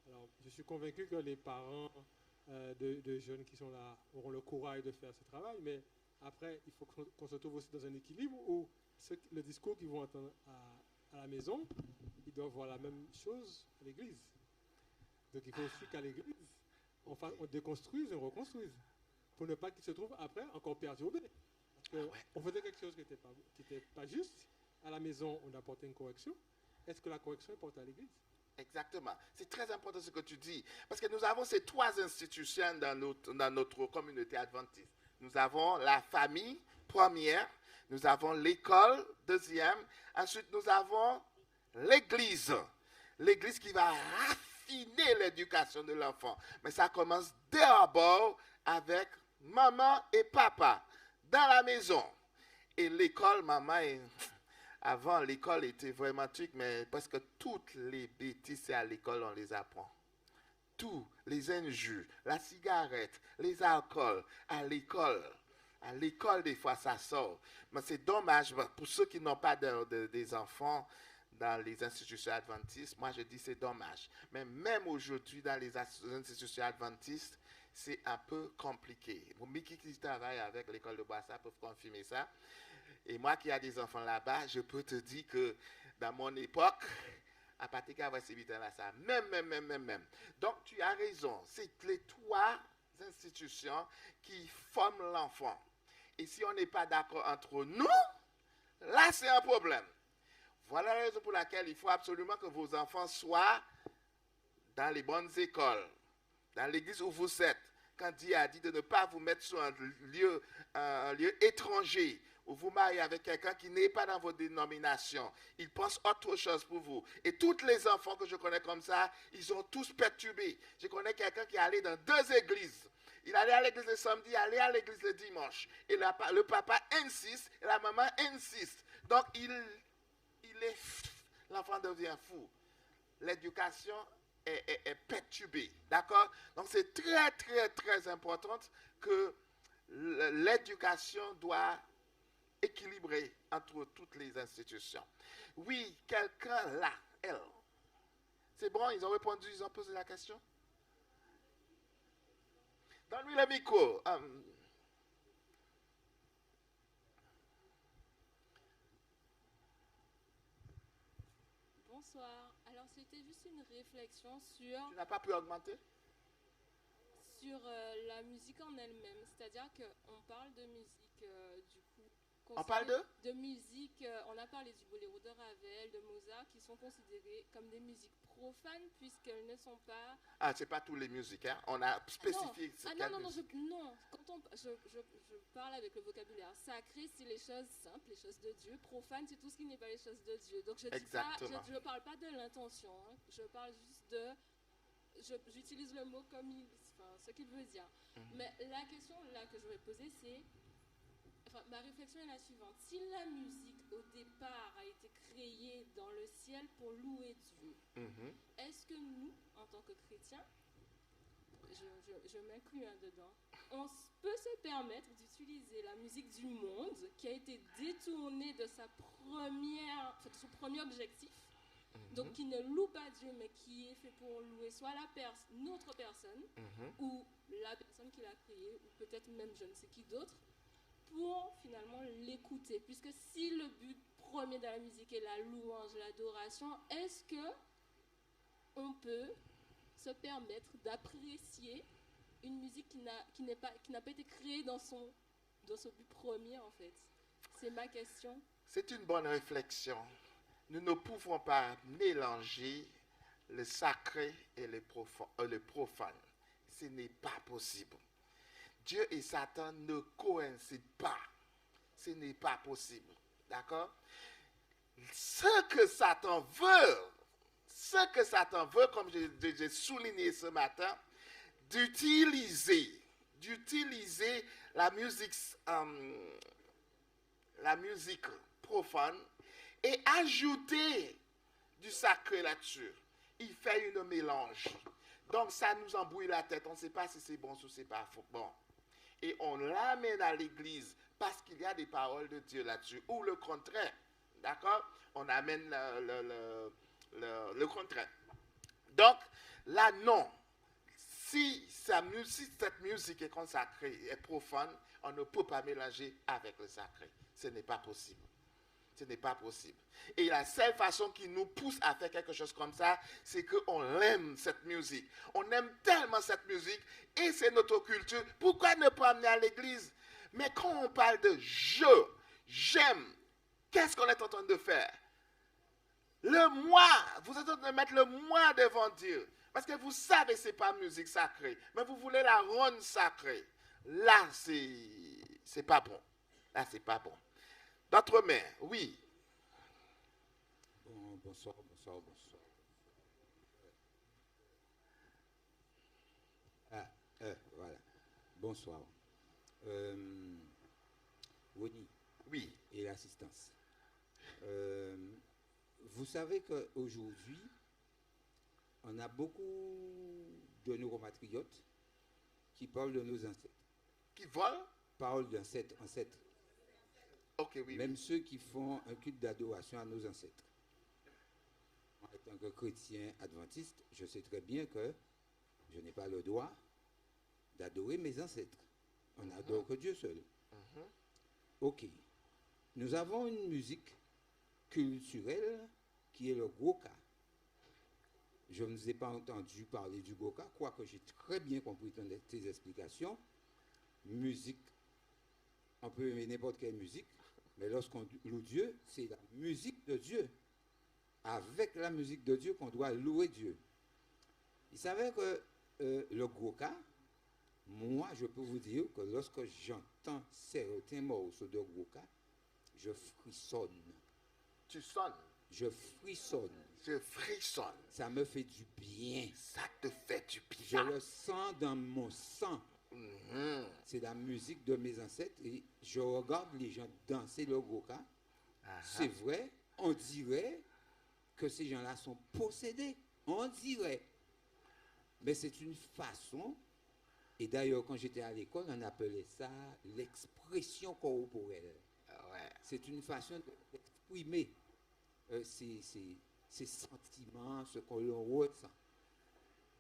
Alors, je suis convaincu que les parents de jeunes qui sont là auront le courage de faire ce travail, mais après, il faut qu'on se trouve aussi dans un équilibre où le discours qu'ils vont entendre à la maison, ils doivent voir la même chose à l'église. Donc il faut aussi qu'à l'église, on déconstruise et on reconstruise, pour ne pas qu'ils se trouvent après encore perturbés. Parce qu'on faisait quelque chose qui n'était pas juste, à la maison on apportait une correction. Est-ce que la correction est portée à l'église? Exactement. C'est très important ce que tu dis. Parce que nous avons ces 3 institutions dans notre communauté adventiste. Nous avons la famille, première. Nous avons l'école, deuxième. Ensuite, nous avons l'église. L'église qui va raffiner l'éducation de l'enfant. Mais ça commence d'abord avec maman et papa dans la maison. Et l'école, avant, l'école était vraiment truc, mais parce que toutes les bêtises, c'est à l'école, on les apprend. Tous les injures, la cigarette, les alcools, à l'école. À l'école, des fois, ça sort. Mais c'est dommage, pour ceux qui n'ont pas des enfants dans les institutions adventistes, moi, je dis c'est dommage. Mais même aujourd'hui, dans les institutions adventistes, c'est un peu compliqué. Mickey qui travaille avec l'école de Boissa peuvent confirmer ça. Et moi qui ai des enfants là-bas, je peux te dire que dans mon époque, à partir de ces 8 ans-là, ça, même. Donc, tu as raison. C'est les 3 institutions qui forment l'enfant. Et si on n'est pas d'accord entre nous, là, c'est un problème. Voilà la raison pour laquelle il faut absolument que vos enfants soient dans les bonnes écoles, dans l'église où vous êtes. Quand Dieu a dit de ne pas vous mettre sur un lieu étranger, où vous mariez avec quelqu'un qui n'est pas dans vos dénominations. Il pense autre chose pour vous. Et tous les enfants que je connais comme ça, ils sont tous perturbés. Je connais quelqu'un qui est allé dans 2 églises. Il allait à l'église le samedi, il allait à l'église le dimanche. Et le papa insiste, et la maman insiste. Donc, l'enfant devient fou. L'éducation est perturbée. D'accord? Donc, c'est très, très, très important que l'éducation doit équilibrer entre toutes les institutions. Oui, quelqu'un là, elle. C'est bon, ils ont répondu, ils ont posé la question? Donne-lui le micro. Bonsoir. Alors, c'était juste une réflexion sur... Tu n'as pas pu augmenter? Sur la musique en elle-même. C'est-à-dire qu'on parle de musique, du coup... On parle de musique, on a parlé du boléro de Ravel, de Mozart, qui sont considérées comme des musiques profanes, puisqu'elles ne sont pas... Ah, c'est pas toutes les musiques, hein? On a spécifié... Non. Quand je parle avec le vocabulaire sacré, c'est les choses simples, les choses de Dieu. Profane, c'est tout ce qui n'est pas les choses de Dieu. Donc je ne parle pas de l'intention, hein. Je parle juste de... J'utilise le mot comme ce qu'il veut dire. Mais la question là que je vais poser, c'est... ma réflexion est la suivante. Si la musique, au départ, a été créée dans le ciel pour louer Dieu, est-ce que nous, en tant que chrétiens, je m'inclus dedans, on peut se permettre d'utiliser la musique du monde qui a été détournée de son premier objectif, donc qui ne loue pas Dieu, mais qui est fait pour louer soit notre personne, ou la personne qui l'a créée, ou peut-être même je ne sais qui d'autre, pour finalement l'écouter. Puisque si le but premier de la musique est la louange, l'adoration, est-ce que on peut se permettre d'apprécier une musique qui n'a pas été créée dans son but premier, en fait? C'est ma question. C'est une bonne réflexion. Nous ne pouvons pas mélanger le sacré et le profane. Ce n'est pas possible. Dieu et Satan ne coïncident pas. ce n'est pas possible. D'accord? Ce que Satan veut, comme j'ai souligné ce matin, d'utiliser la musique profane et ajouter du sacré là-dessus. Il fait une mélange. Donc ça nous embrouille la tête. On ne sait pas si c'est bon ou si c'est pas bon. Et on l'amène à l'église parce qu'il y a des paroles de Dieu là-dessus. Ou le contraire. D'accord? On amène le contraire. Donc, là, non. Si cette musique est consacrée, est profane, on ne peut pas mélanger avec le sacré. Ce n'est pas possible. Ce n'est pas possible. Et la seule façon qui nous pousse à faire quelque chose comme ça, c'est qu'on aime cette musique. On aime tellement cette musique et c'est notre culture. Pourquoi ne pas amener à l'église? Mais quand on parle de j'aime, qu'est-ce qu'on est en train de faire? Le moi, vous êtes en train de mettre le moi devant Dieu. Parce que vous savez que ce n'est pas musique sacrée, mais vous voulez la rendre sacrée. Là, c'est pas bon. Là, c'est pas bon. D'autres mains, oui. Bonsoir. Voilà. Bonsoir. Woni. Oui. Et l'assistance. Vous savez qu'aujourd'hui, on a beaucoup de neuromatriotes qui parlent de nos ancêtres. Qui volent? Parlent d'ancêtres. Ok, oui. Même ceux qui font un culte d'adoration à nos ancêtres. En tant que chrétien adventiste, je sais très bien que je n'ai pas le droit d'adorer mes ancêtres. On n'adore que Dieu seul. Ok. Nous avons une musique culturelle qui est le goka. Je ne vous ai pas entendu parler du goka, quoique j'ai très bien compris tes explications. Musique, on peut aimer n'importe quelle musique, mais lorsqu'on loue Dieu, c'est la musique de Dieu. Avec la musique de Dieu qu'on doit louer Dieu. Il savait que le goka, moi, je peux vous dire que lorsque j'entends certains morceaux de goka, je frissonne. Tu sonnes? Je frissonne. Je frissonne. Ça me fait du bien. Ça te fait du Je bien. le sens dans mon sang. C'est la musique de mes ancêtres et je regarde les gens danser le goka. C'est vrai, on dirait que ces gens-là sont possédés. On dirait. Mais c'est une façon, et d'ailleurs quand j'étais à l'école, on appelait ça l'expression corporelle. C'est une façon d'exprimer ces sentiments, ce qu'on ressent.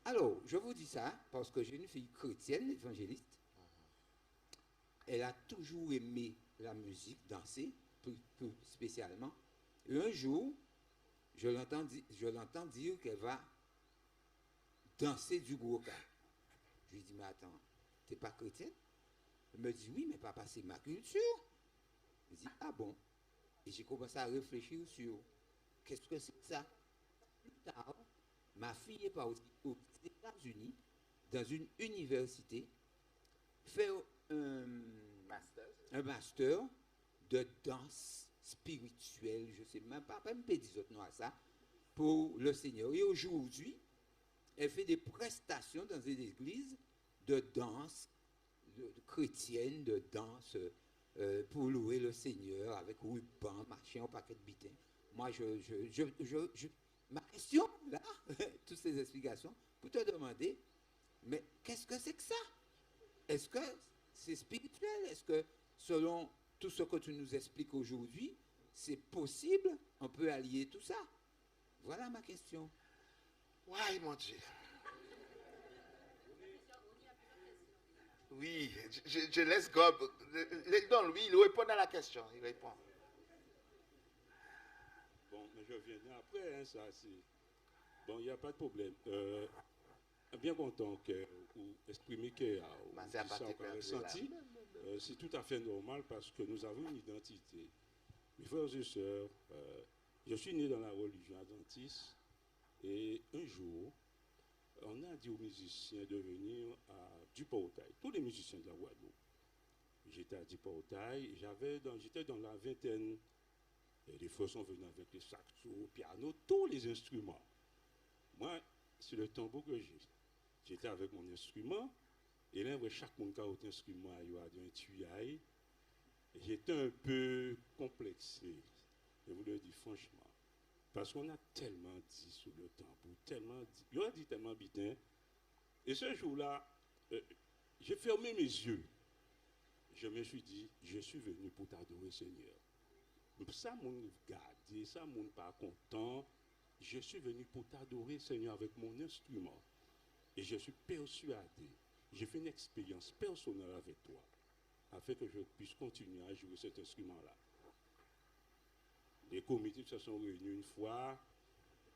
Alors, je vous dis ça parce que j'ai une fille chrétienne, évangéliste. Elle a toujours aimé la musique, danser, plus spécialement. Et un jour, je l'entends dire qu'elle va danser du goka. Je lui dis, mais attends, t'es pas chrétienne? Elle me dit, oui, mais papa, c'est ma culture. Je dis, ah bon? Et j'ai commencé à réfléchir sur qu'est-ce que c'est ça. Plus tard, ma fille est partie aux États-Unis, dans une université, faire un master de danse spirituelle, je ne sais même pas me dire autre nom à ça, pour le Seigneur. Et aujourd'hui, elle fait des prestations dans des églises de danse chrétienne, de danse pour louer le Seigneur avec ruban, machin, un paquet de bitins. Moi, ma question, là, toutes ces explications, pour te demander, mais qu'est-ce que c'est que ça? Est-ce que c'est spirituel? Est-ce que, selon tout ce que tu nous expliques aujourd'hui, c'est possible? On peut allier tout ça? Voilà ma question. Ouais, mon Dieu. Oui, je laisse Gob. Non, lui, il répond à la question. Il répond. Bon, mais je viens après, hein, ça, c'est... Bon, il n'y a pas de problème. Bien content que vous exprimez que vous avez ressenti. C'est tout à fait normal parce que nous avons une identité. Mes frères et sœurs, je suis né dans la religion adventiste et un jour, on a dit aux musiciens de venir à Duportail, tous les musiciens de la Guadeloupe. j'étais à Diportail, j'étais dans la vingtaine. Et les frères sont venus avec les saxos, piano, tous les instruments. Moi, c'est le tambour que j'étais avec mon instrument. Et là, chaque monde qui a un instrument, il y a un tuyau. J'étais un peu complexé, je vous le dis franchement. Parce qu'on a tellement dit sur le tambour, tellement dit, il a dit tellement bien. Et ce jour-là, j'ai fermé mes yeux. Je me suis dit, je suis venu pour t'adorer, Seigneur. Ça m'a gardé, ça m'a pas content. Je suis venu pour t'adorer, Seigneur, avec mon instrument. Et je suis persuadé, j'ai fait une expérience personnelle avec toi, afin que je puisse continuer à jouer cet instrument-là. Les comités se sont réunis une fois,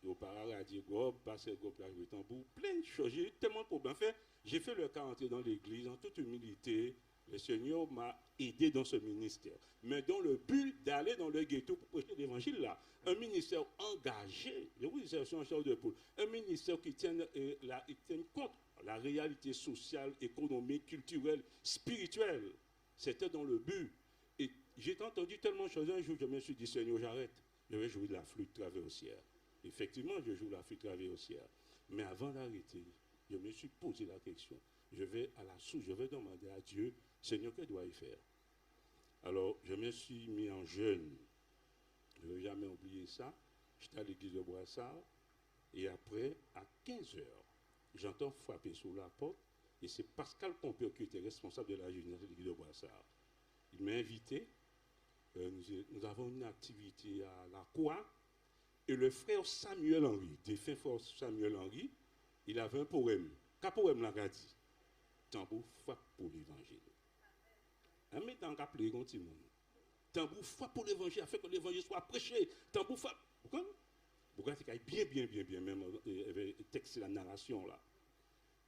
au parage a dit, Gob, passer Gob, là, jouer tambour, plein de choses. J'ai eu tellement de problèmes. En fait, j'ai fait le cas entrer dans l'église en toute humilité. Le Seigneur m'a aidé dans ce ministère, mais dans le but d'aller dans le ghetto pour prêcher l'évangile là. Un ministère engagé, je vous dis, c'est un charge de poule, un ministère qui tient compte de la réalité sociale, économique, culturelle, spirituelle. C'était dans le but. Et j'ai entendu tellement de choses. Un jour, je me suis dit, Seigneur, j'arrête. Je vais jouer de la flûte traversière. Effectivement, je joue la flûte traversière. Mais avant d'arrêter, je me suis posé la question. Je vais à la source, je vais demander à Dieu, Seigneur, que dois-je faire? Alors, je me suis mis en jeûne. Je ne vais jamais oublier ça. J'étais à l'église de Boissard. Et après, à 15 heures, j'entends frapper sur la porte. Et c'est Pascal Pompeur qui était responsable de la jeunesse de l'église de Boissard. Il m'a invité. Nous avons une activité à la Croix. Et le frère Samuel Henry, défunt frère Samuel Henry, il avait un poème. Quel poème l'a dit? Tambour frappe pour l'évangile. Mais dans le play contre monde. Tambour frappe pour l'évangile, afin que l'évangile soit prêché. Tambour frappe. Pourquoi c'est bien, même avec le texte, la narration là.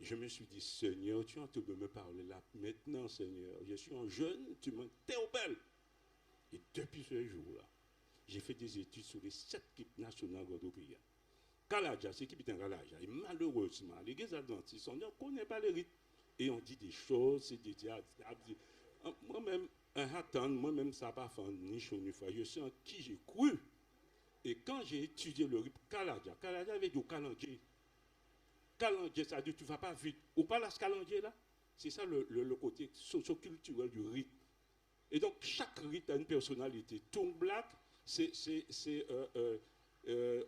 Je me suis dit, Seigneur, tu es en train de me parler là maintenant, Seigneur. Je suis un jeune, tu m'interpelles. Et depuis ce jour-là, j'ai fait des études sur les 7 équipes nationales guadeloupéennes. Kalaja, c'est l'équipe d'un Kalaja. Et malheureusement, l'église adventiste, on ne connaît pas les rites. Et on dit des choses, c'est des diables. Moi-même, un hatan, moi-même, ça n'a pas fait ni chaud ni froid. Je sais en qui j'ai cru. Et quand j'ai étudié le rite Kalaja avait dit au calendrier. Calendrier, ça dit tu ne vas pas vite. Ou pas là, ce calendrier là? C'est ça le côté socio-culturel du rite. Et donc, chaque rite a une personnalité. Tung Black,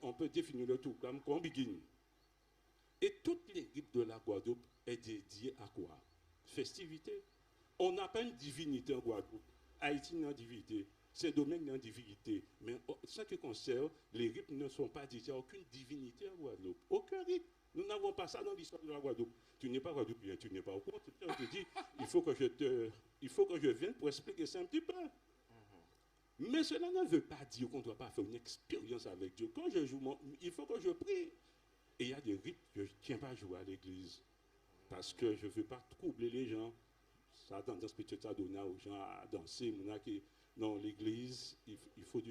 on peut définir le tout comme begin. Et toutes les rites de la Guadeloupe est dédiée à quoi? Festivité. On n'a pas une divinité en Guadeloupe. Haïti n'a divinité. Saint-Domingue n'a divinité. Mais ce qui concerne, les rites ne sont pas dédiés à aucune divinité en Guadeloupe. Aucun rite. Nous n'avons pas ça dans l'histoire de la Guadeloupe. Tu n'es pas Guadeloupéen, tu n'es pas au courant. On te dit, il faut que je vienne pour expliquer ça un petit peu. Mais cela ne veut pas dire qu'on ne doit pas faire une expérience avec Dieu. Quand je joue, il faut que je prie. Et il y a des rites que je ne tiens pas à jouer à l'église. Parce que je ne veux pas troubler les gens. Ça a tendance peut-être à donner aux gens à danser. Dans l'église, il faut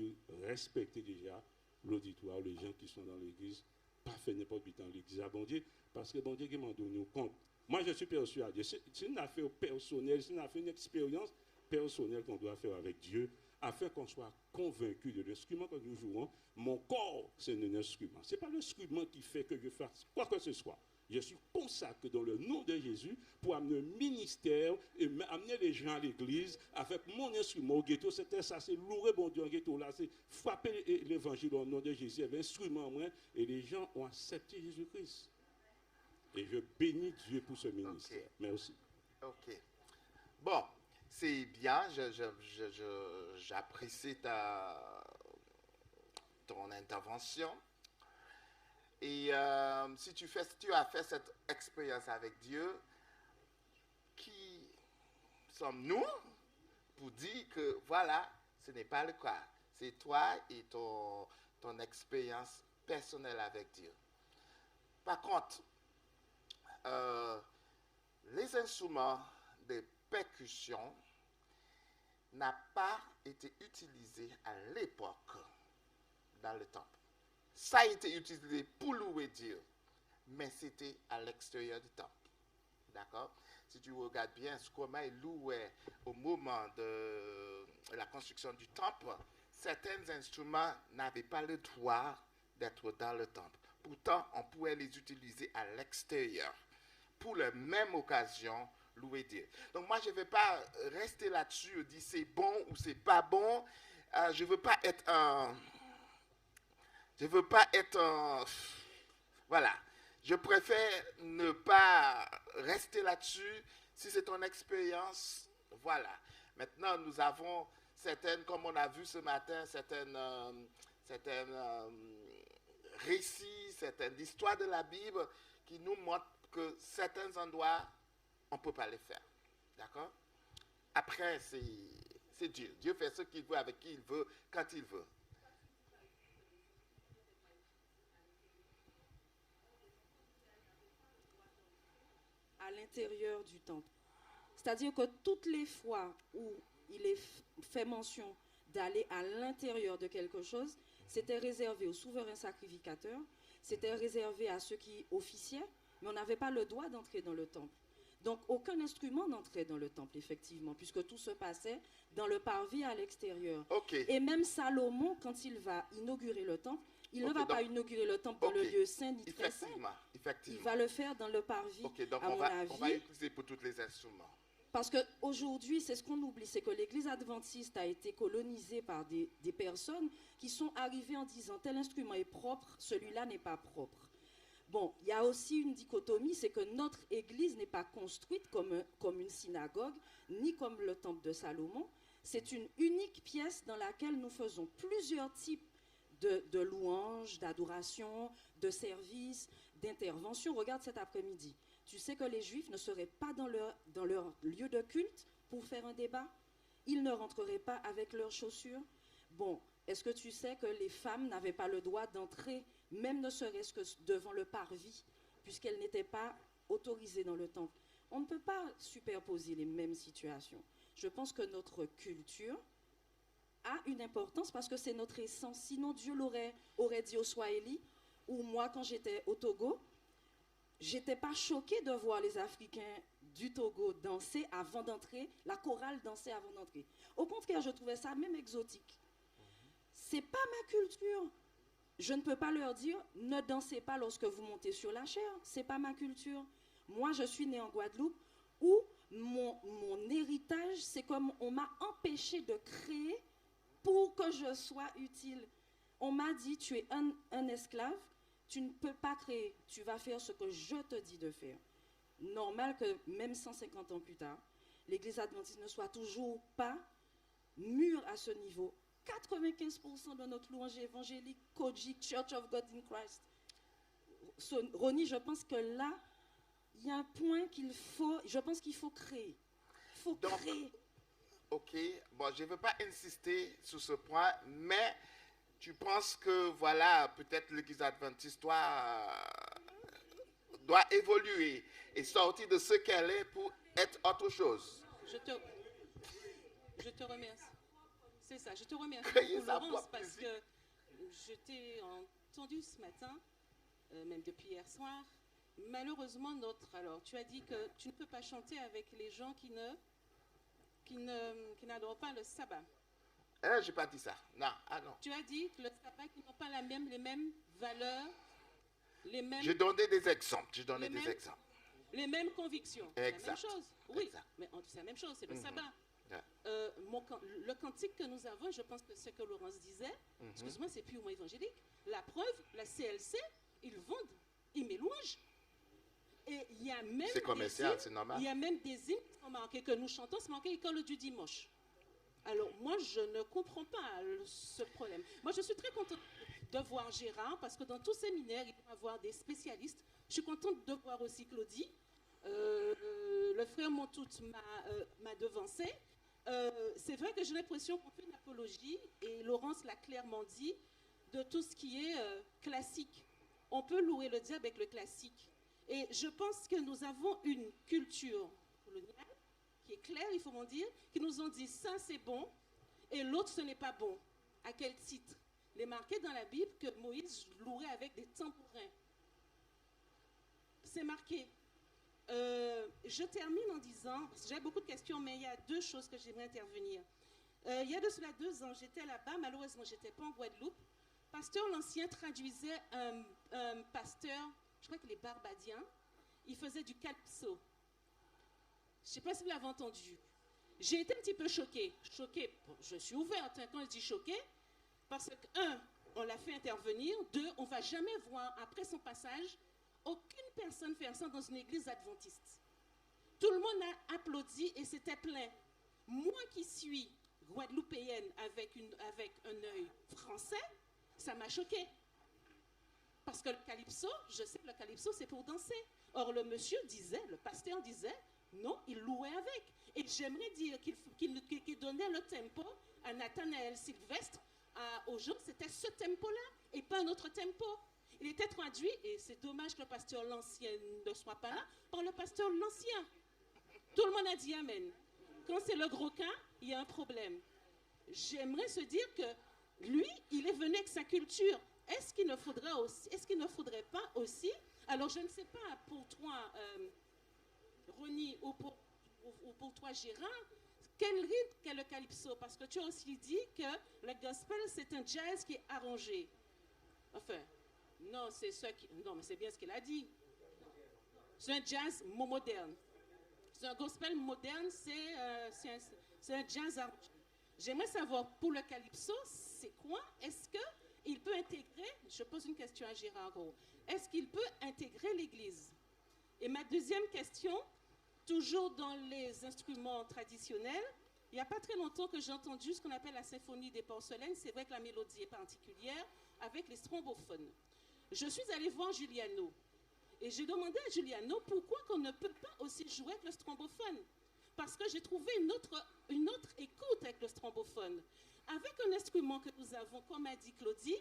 respecter déjà l'auditoire, les gens qui sont dans l'église. Pas faire n'importe quoi dans l'église à bon Dieu. Parce que bon Dieu qui m'en donne compte. Moi, je suis persuadé. C'est une affaire personnelle, c'est une affaire, une expérience personnelle qu'on doit faire avec Dieu, afin qu'on soit convaincu de l'instrument que nous jouons. Mon corps, c'est un instrument. Ce n'est pas l'instrument qui fait que je fasse quoi que ce soit. Je suis consacré dans le nom de Jésus pour amener un ministère et amener les gens à l'église avec mon instrument au ghetto. C'était ça, c'est louer bon Dieu au ghetto là, c'est frapper l'évangile au nom de Jésus avec instrument en moins et les gens ont accepté Jésus-Christ. Et je bénis Dieu pour ce ministère. Okay. Merci. Ok. Bon, c'est bien, j'apprécie ton intervention. Et si tu as fait cette expérience avec Dieu, qui sommes-nous pour dire que voilà, ce n'est pas le cas. C'est toi et ton expérience personnelle avec Dieu. Par contre, les instruments de percussion n'ont pas été utilisés à l'époque dans le temple. Ça a été utilisé pour louer Dieu, mais c'était à l'extérieur du temple. D'accord? si tu regardes bien comment ils louaient au moment de la construction du temple, certains instruments n'avaient pas le droit d'être dans le temple. Pourtant, on pouvait les utiliser à l'extérieur pour la même occasion, louer Dieu. Donc moi, je ne vais pas rester là-dessus, dire c'est bon ou c'est pas bon. Je ne veux pas être un... Voilà. Je préfère ne pas rester là-dessus. Si c'est ton expérience, voilà. Maintenant, nous avons certaines, comme on a vu ce matin, certaines récits, certaines histoires de la Bible qui nous montrent que certains endroits, on ne peut pas les faire. D'accord? Après, c'est Dieu. Dieu fait ce qu'il veut avec qui il veut, quand il veut. À l'intérieur du temple. C'est-à-dire que toutes les fois où il est fait mention d'aller à l'intérieur de quelque chose, c'était réservé aux souverains sacrificateurs, c'était réservé à ceux qui officiaient, mais on n'avait pas le droit d'entrer dans le temple. Donc aucun instrument n'entrait dans le temple, effectivement, puisque tout se passait dans le parvis à l'extérieur. Okay. Et même Salomon, quand il va inaugurer le temple, il ne va pas inaugurer le temple dans le lieu saint ni très saint. Il va le faire dans le parvis, donc à mon avis. On va utiliser pour tous les instruments. Parce qu'aujourd'hui, c'est ce qu'on oublie, c'est que l'église adventiste a été colonisée par des personnes qui sont arrivées en disant tel instrument est propre, celui-là n'est pas propre. Bon, il y a aussi une dichotomie, c'est que notre église n'est pas construite comme une synagogue, ni comme le temple de Salomon. C'est une unique pièce dans laquelle nous faisons plusieurs types de louanges, d'adoration, de services, d'intervention. Regarde cet après-midi. Tu sais que les Juifs ne seraient pas dans leur lieu de culte pour faire un débat? Ils ne rentreraient pas avec leurs chaussures? Bon, est-ce que tu sais que les femmes n'avaient pas le droit d'entrer, même ne serait-ce que devant le parvis, puisqu'elles n'étaient pas autorisées dans le temple? On ne peut pas superposer les mêmes situations. Je pense que notre culture a une importance parce que c'est notre essence. Sinon, Dieu aurait dit aux Swahili, ou moi, quand j'étais au Togo, j'étais pas choquée de voir les Africains du Togo danser avant d'entrer, la chorale danser avant d'entrer. Au contraire, je trouvais ça même exotique. C'est pas ma culture. Je ne peux pas leur dire, ne dansez pas lorsque vous montez sur la chaire. C'est pas ma culture. Moi, je suis née en Guadeloupe où mon héritage, c'est comme on m'a empêché de créer pour que je sois utile. On m'a dit, tu es un esclave, tu ne peux pas créer, tu vas faire ce que je te dis de faire. Normal que même 150 ans plus tard, l'église adventiste ne soit toujours pas mûre à ce niveau. 95% de notre louange évangélique, Kojic, Church of God in Christ. Ronnie, je pense que là, il y a un point je pense qu'il faut créer. Il faut créer. Ok, bon, je ne veux pas insister sur ce point, mais tu penses que, voilà, peut-être l'église adventiste doit évoluer et sortir de ce qu'elle est pour être autre chose. Je te remercie. C'est ça, je te remercie Créer beaucoup, sa Laurence, propre parce musique. que je t'ai entendu ce matin, même depuis hier soir. Malheureusement, alors, tu as dit que tu ne peux pas chanter avec les gens qui n'adorent pas le sabbat. Je n'ai pas dit ça. Non, non. Tu as dit que le sabbat, qui n'ont pas les mêmes valeurs, les mêmes... J'ai donné des exemples. Les mêmes convictions. Exact. C'est la même chose. Oui, Exact. mais c'est la même chose, c'est le sabbat. Yeah. Le cantique que nous avons, je pense que ce que Laurence disait, excuse-moi, c'est purement évangélique. La preuve, la CLC, ils vendent, ils mélange. Et il y a même c'est commercial, c'est normal. Il y a même des hymnes qui sont marqués que nous chantons, c'est marqué école du dimanche. Alors moi, je ne comprends pas ce problème. Moi, je suis très contente de voir Gérard, parce que dans tout séminaire, il va y avoir des spécialistes. Je suis contente de voir aussi Claudie. Le frère Montout m'a devancé. C'est vrai que j'ai l'impression qu'on fait une apologie, et Laurence l'a clairement dit, de tout ce qui est classique. On peut louer le diable avec le classique. Et je pense que nous avons une culture coloniale qui est claire, il faut m'en dire, qui nous ont dit ça c'est bon et l'autre ce n'est pas bon. À quel titre? Il est marqué dans la Bible que Moïse louerait avec des tambourins. C'est marqué. je termine en disant, j'ai beaucoup de questions, mais il y a deux choses que j'aimerais intervenir. Il y a de cela 2 ans, j'étais là-bas, malheureusement, je n'étais pas en Guadeloupe. Pasteur l'Ancien traduisait un pasteur, je crois qu'il est barbadien, il faisait du calypso. Je ne sais pas si vous l'avez entendu. J'ai été un petit peu choquée. Choquée, je suis ouverte quand je dis choquée, parce que, 1, on l'a fait intervenir, 2, on ne va jamais voir, après son passage, aucune personne faire ça dans une église adventiste. Tout le monde a applaudi et c'était plein. Moi qui suis guadeloupéenne avec un œil français, ça m'a choquée. Parce que le calypso, je sais que le calypso, c'est pour danser. Or, le monsieur disait, le pasteur disait, non, il louait avec. Et j'aimerais dire qu'il donnait le tempo à Nathanaël Sylvestre, aux gens, c'était ce tempo-là, et pas un autre tempo. Il était traduit, et c'est dommage que le pasteur l'Ancien ne soit pas là, par le pasteur l'Ancien. Tout le monde a dit Amen. Quand c'est le gros cas, il y a un problème. J'aimerais se dire que lui, il est venu avec sa culture. Est-ce qu'il ne faudrait pas aussi, alors je ne sais pas pour toi, Ronnie, ou pour toi, Gérard, quel rythme qu'est le calypso? Parce que tu as aussi dit que le gospel, c'est un jazz qui est arrangé. Enfin, non, mais c'est bien ce qu'il a dit. C'est un jazz moderne. C'est un gospel moderne, c'est un jazz arrangé. J'aimerais savoir, pour le calypso, c'est quoi? Est-ce qu'il peut intégrer, je pose une question à Gérard, est-ce qu'il peut intégrer l'église? Et ma deuxième question, toujours dans les instruments traditionnels, il n'y a pas très longtemps que j'ai entendu ce qu'on appelle la symphonie des porcelaines. C'est vrai que la mélodie est particulière avec les strombophones. Je suis allée voir Giuliano et j'ai demandé à Giuliano pourquoi on ne peut pas aussi jouer avec le strombophone. Parce que j'ai trouvé une autre écoute avec le strombophone. Avec un instrument que nous avons, comme a dit Claudie,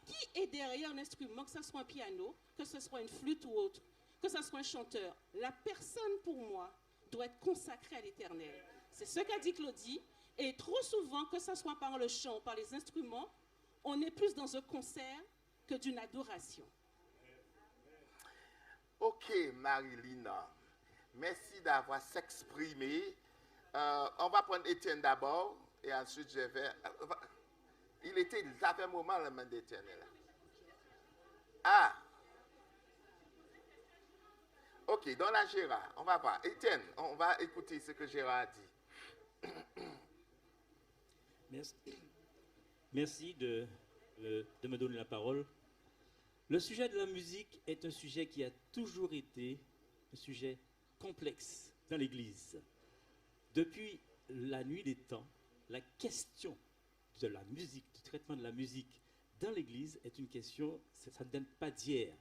qui est derrière un instrument, que ce soit un piano, que ce soit une flûte ou autre, que ce soit un chanteur, la personne, pour moi, doit être consacrée à l'Éternel. C'est ce qu'a dit Claudie. Et trop souvent, que ce soit par le chant ou par les instruments, on est plus dans un concert que d'une adoration. Ok, Marilina. Merci d'avoir s'exprimé. On va prendre Étienne d'abord et ensuite je vais... Ça fait un moment le main d'Étienne là. Ah! Ok, dans la Gérard, on va voir. Étienne, on va écouter ce que Gérard a dit. Merci de me donner la parole. Le sujet de la musique est un sujet qui a toujours été un sujet complexe dans l'Église. Depuis la nuit des temps, la question de la musique, du traitement de la musique dans l'Église est une question, ça ne date pas d'hier.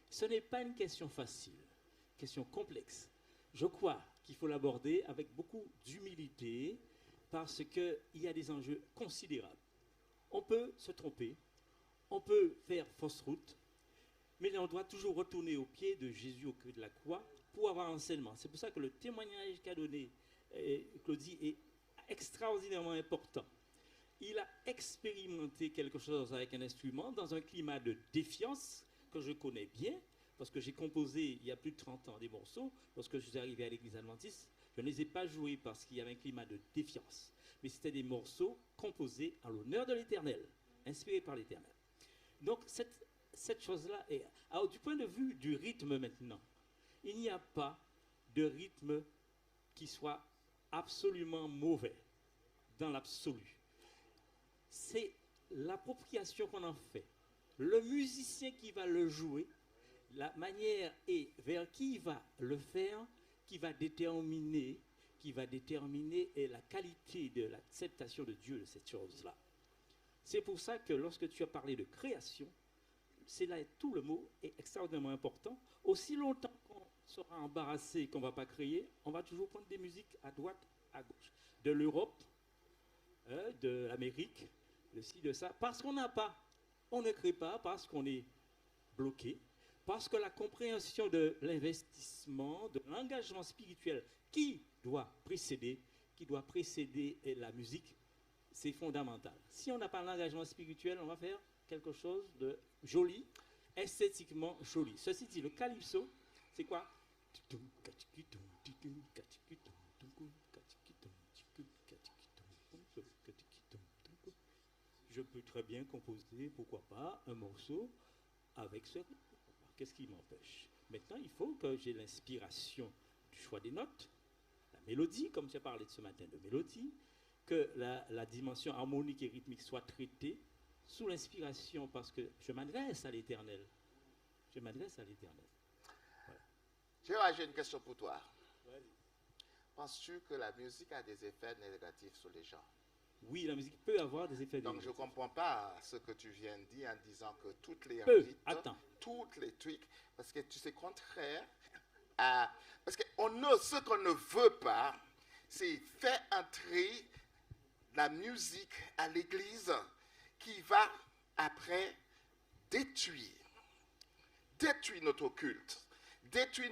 Ce n'est pas une question facile, question complexe. Je crois qu'il faut l'aborder avec beaucoup d'humilité parce qu'il y a des enjeux considérables. On peut se tromper, on peut faire fausse route, mais on doit toujours retourner au pied de Jésus au pied de la croix pour avoir enseignement. C'est pour ça que le témoignage qu'a donné Claudie est extraordinairement important. Il a expérimenté quelque chose avec un instrument dans un climat de défiance que je connais bien, parce que j'ai composé il y a plus de 30 ans des morceaux. Lorsque je suis arrivé à l'église adventiste, je ne les ai pas joués parce qu'il y avait un climat de défiance. Mais c'était des morceaux composés en l'honneur de l'Éternel, inspirés par l'Éternel. Donc cette chose-là est... Alors du point de vue du rythme maintenant, il n'y a pas de rythme qui soit absolument mauvais dans l'absolu. C'est l'appropriation qu'on en fait. Le musicien qui va le jouer, la manière et vers qui il va le faire, qui va déterminer la qualité de l'acceptation de Dieu de cette chose-là. C'est pour ça que lorsque tu as parlé de création, c'est là tout le mot est extraordinairement important. Aussi longtemps qu'on sera embarrassé qu'on ne va pas créer, on va toujours prendre des musiques à droite, à gauche. De l'Europe, de l'Amérique, de ci, de ça. Parce qu'on n'a pas, on ne crée pas, parce qu'on est bloqué, parce que la compréhension de l'investissement, de l'engagement spirituel qui doit précéder la musique, c'est fondamental. Si on n'a pas l'engagement spirituel, on va faire quelque chose de joli, esthétiquement joli. Ceci dit, le calypso, c'est quoi? Je peux très bien composer, pourquoi pas, un morceau avec ce rythme. Qu'est-ce qui m'empêche? Maintenant, il faut que j'ai l'inspiration du choix des notes, la mélodie, comme tu as parlé de ce matin de mélodie, que la dimension harmonique et rythmique soit traitée sous l'inspiration, parce que je m'adresse à l'Éternel. Je m'adresse à l'Éternel. Voilà. Gérard, j'ai une question pour toi. Penses-tu que la musique a des effets négatifs sur les gens? Oui, la musique peut avoir des effets négatifs. Donc je ne comprends pas ce que tu viens de dire en disant que toutes les Attends. toutes les trucs, parce que tu sais, contraire à... Parce que ce qu'on ne veut pas, c'est faire entrer la musique à l'église qui va après détruire notre culte, détruire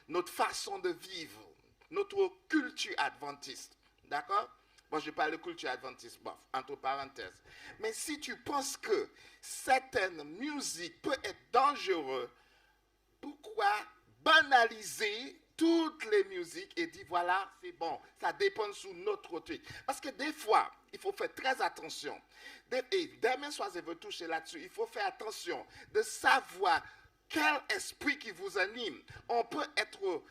notre façon de vivre, notre culture adventiste. D'accord? Moi, je parle de culture adventiste, bof, entre parenthèses. Mais si tu penses que certaines musiques peuvent être dangereuses, pourquoi banaliser toutes les musiques et dire, voilà, c'est bon, ça dépend sous notre truc. Parce que des fois, il faut faire très attention. Et demain soir, je veux toucher là-dessus. Il faut faire attention de savoir quel esprit qui vous anime. On peut être...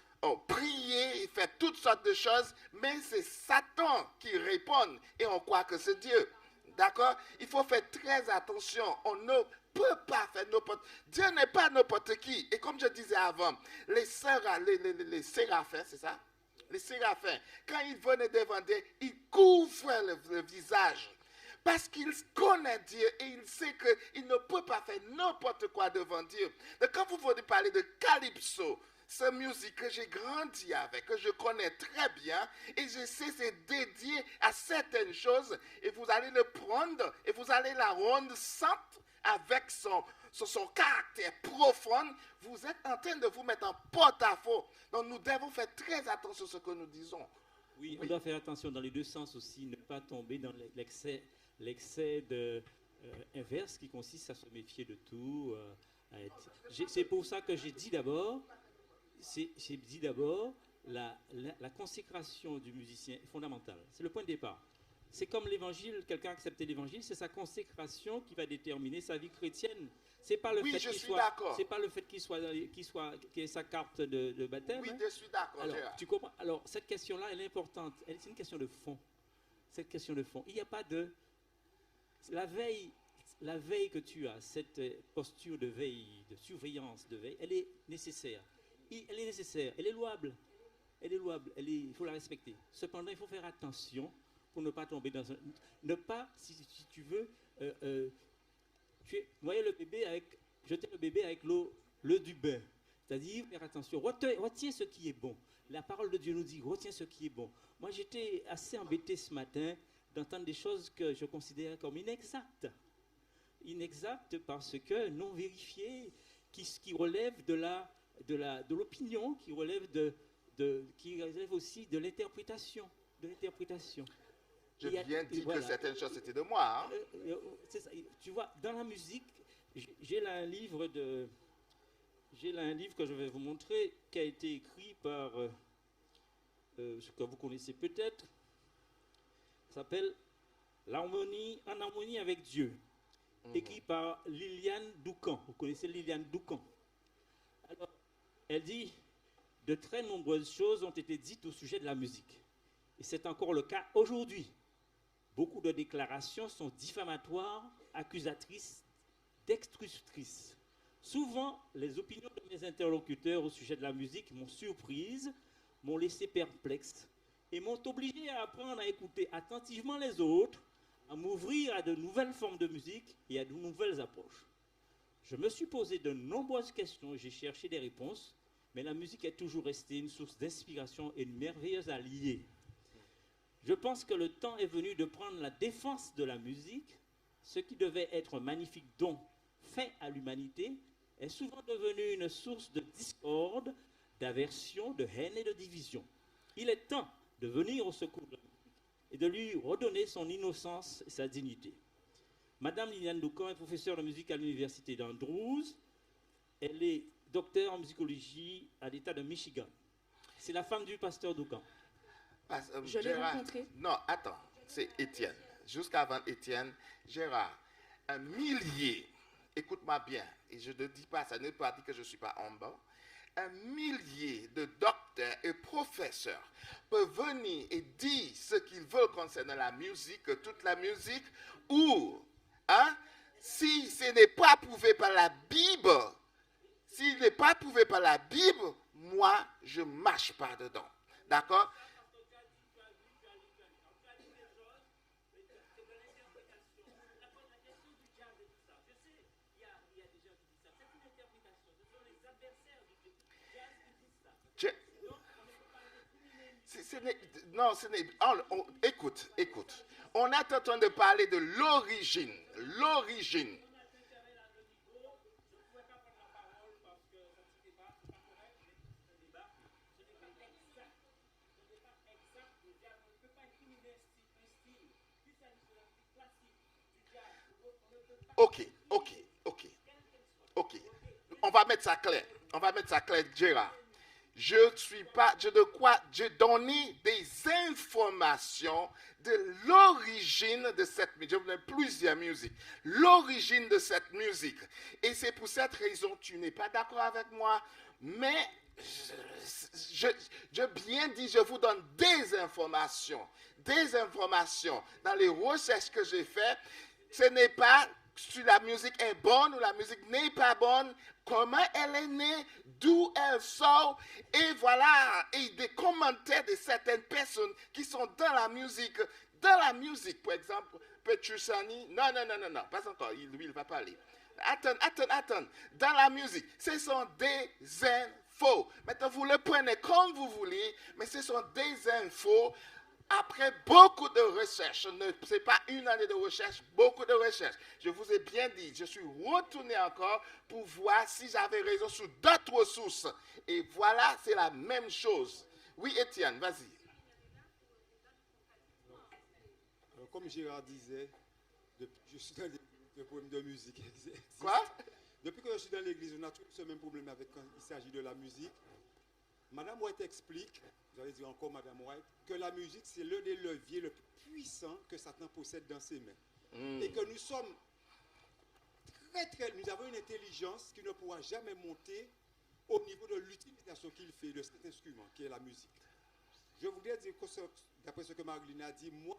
prier et faire toutes sortes de choses, mais c'est Satan qui répond et on croit que c'est Dieu. D'accord? Il faut faire très attention. On ne peut pas faire n'importe... Dieu n'est pas n'importe qui. Et comme je disais avant, les séraphins, c'est ça? Les séraphins, quand ils venaient devant Dieu, ils couvrent le visage. Parce qu'il connaît Dieu et il sait qu'il ne peut pas faire n'importe quoi devant Dieu. Donc quand vous voulez parler de calypso, cette musique que j'ai grandi avec, que je connais très bien, et je sais c'est dédié à certaines choses, et vous allez le prendre, et vous allez la rendre sainte avec son caractère profond, vous êtes en train de vous mettre en porte-à-faux. Donc nous devons faire très attention à ce que nous disons. Oui, on doit faire attention dans les deux sens aussi, ne pas tomber dans l'excès inverse qui consiste à se méfier de tout. C'est pour ça que j'ai dit d'abord... la consécration du musicien est fondamentale. C'est le point de départ. C'est comme l'évangile, quelqu'un a accepté l'évangile, c'est sa consécration qui va déterminer sa vie chrétienne. C'est pas le fait qu'il ait sa carte de baptême. Oui, je suis d'accord. Alors, tu comprends? Alors, cette question-là, elle est importante. C'est une question de fond. Cette question de fond. Il n'y a pas de... La veille que tu as, cette posture de veille, de surveillance, de veille, elle est nécessaire. Elle est nécessaire, elle est louable, il faut la respecter. Cependant, il faut faire attention pour ne pas tomber dans un... Ne pas, si tu veux, jeter le bébé avec l'eau du bain. C'est-à-dire, faire attention, retiens ce qui est bon. La parole de Dieu nous dit, retiens ce qui est bon. Moi, j'étais assez embêté ce matin d'entendre des choses que je considérais comme inexactes. Inexactes parce que non vérifiées, qui relèvent de l'opinion, qui relève aussi de l'interprétation. Je viens de dire que certaines choses c'était de moi. C'est ça. Tu vois, dans la musique, j'ai là un livre que je vais vous montrer, qui a été écrit par ce que vous connaissez peut-être. Ça s'appelle L'harmonie en harmonie avec Dieu, écrit par Liliane Doucan. Vous connaissez Liliane Doucan? Alors, elle dit, de très nombreuses choses ont été dites au sujet de la musique. Et c'est encore le cas aujourd'hui. Beaucoup de déclarations sont diffamatoires, accusatrices, destructrices. Souvent, les opinions de mes interlocuteurs au sujet de la musique m'ont surprise, m'ont laissé perplexe et m'ont obligé à apprendre à écouter attentivement les autres, à m'ouvrir à de nouvelles formes de musique et à de nouvelles approches. Je me suis posé de nombreuses questions et j'ai cherché des réponses, mais la musique est toujours restée une source d'inspiration et une merveilleuse alliée. Je pense que le temps est venu de prendre la défense de la musique. Ce qui devait être un magnifique don fait à l'humanité est souvent devenu une source de discorde, d'aversion, de haine et de division. Il est temps de venir au secours de la musique et de lui redonner son innocence et sa dignité. Madame Liliane Doucan est professeure de musique à l'université d'Andrews. Elle est docteur en musicologie à l'État de Michigan. C'est la femme du pasteur Doucan. Je l'ai rencontré. Non, attends, c'est Étienne. Jusqu'avant Étienne, Gérard, un millier, écoute-moi bien, et je ne dis pas, ça ne veut pas dire que je ne suis pas en bas, un millier de docteurs et professeurs peuvent venir et dire ce qu'ils veulent concernant la musique, toute la musique, ou, hein, si ce n'est pas prouvé par la Bible, s'il n'est pas prouvé par la Bible, moi, je ne marche pas dedans. D'accord? Non, ce n'est... écoute. On est en train de parler de l'origine. L'origine. Ok. On va mettre ça clair. Gérard. Je donne des informations de l'origine de cette musique. Je vous donne plusieurs musiques. L'origine de cette musique. Et c'est pour cette raison que tu n'es pas d'accord avec moi. Mais je bien dit, je vous donne des informations. Dans les recherches que j'ai faites, ce n'est pas si la musique est bonne ou la musique n'est pas bonne, comment elle est née, d'où elle sort, et voilà, et des commentaires de certaines personnes qui sont dans la musique. Dans la musique, par exemple, Petrucciani, non, pas encore, lui, il va parler. Attends, dans la musique, ce sont des infos. Maintenant, vous le prenez comme vous voulez, mais ce sont des infos. Après beaucoup de recherches, ce n'est pas une année de recherche, beaucoup de recherches. Je vous ai bien dit, je suis retourné encore pour voir si j'avais raison sur d'autres sources. Et voilà, c'est la même chose. Oui, Étienne, vas-y. Comme Gérard disait, je suis dans des problèmes de musique. Quoi? Depuis que je suis dans l'église, on a toujours ce même problème avec quand il s'agit de la musique. Madame White explique, vous allez dire encore Madame White, que la musique, c'est l'un des leviers le plus puissants que Satan possède dans ses mains. Et que nous sommes nous avons une intelligence qui ne pourra jamais monter au niveau de l'utilisation qu'il fait de cet instrument, qui est la musique. Je voudrais dire que, d'après ce que Marilyn a dit, moi,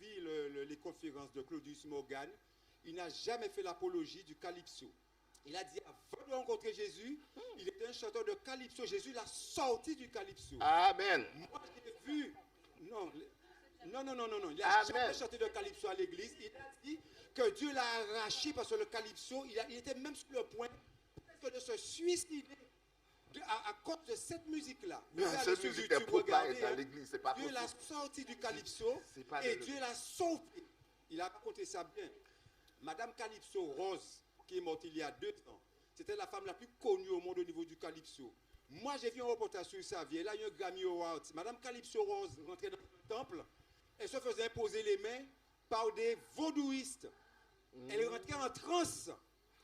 j'ai vu les conférences de Claudius Morgan, il n'a jamais fait l'apologie du calypso. Il a dit, avant de rencontrer Jésus, il était un chanteur de calypso. Jésus l'a sorti du calypso. Amen. Moi, j'ai vu... Non. Il n'a jamais chanté de calypso à l'église. Il a dit que Dieu l'a arraché parce que le calypso, il était même sur le point de se suicider à cause de cette musique-là. Cette musique ne peut pas être à l'église, c'est pas possible. Dieu l'a sorti du calypso et Dieu l'a sauvé. Il a raconté ça bien. Madame Calypso Rose, qui est morte il y a 2 ans, c'était la femme la plus connue au monde au niveau du calypso. Moi, j'ai vu un reportage sur sa vie. Elle a eu un Grammy Award. Madame Calypso Rose rentrait dans le temple. Elle se faisait imposer les mains par des vaudouistes. Elle rentrait en transe.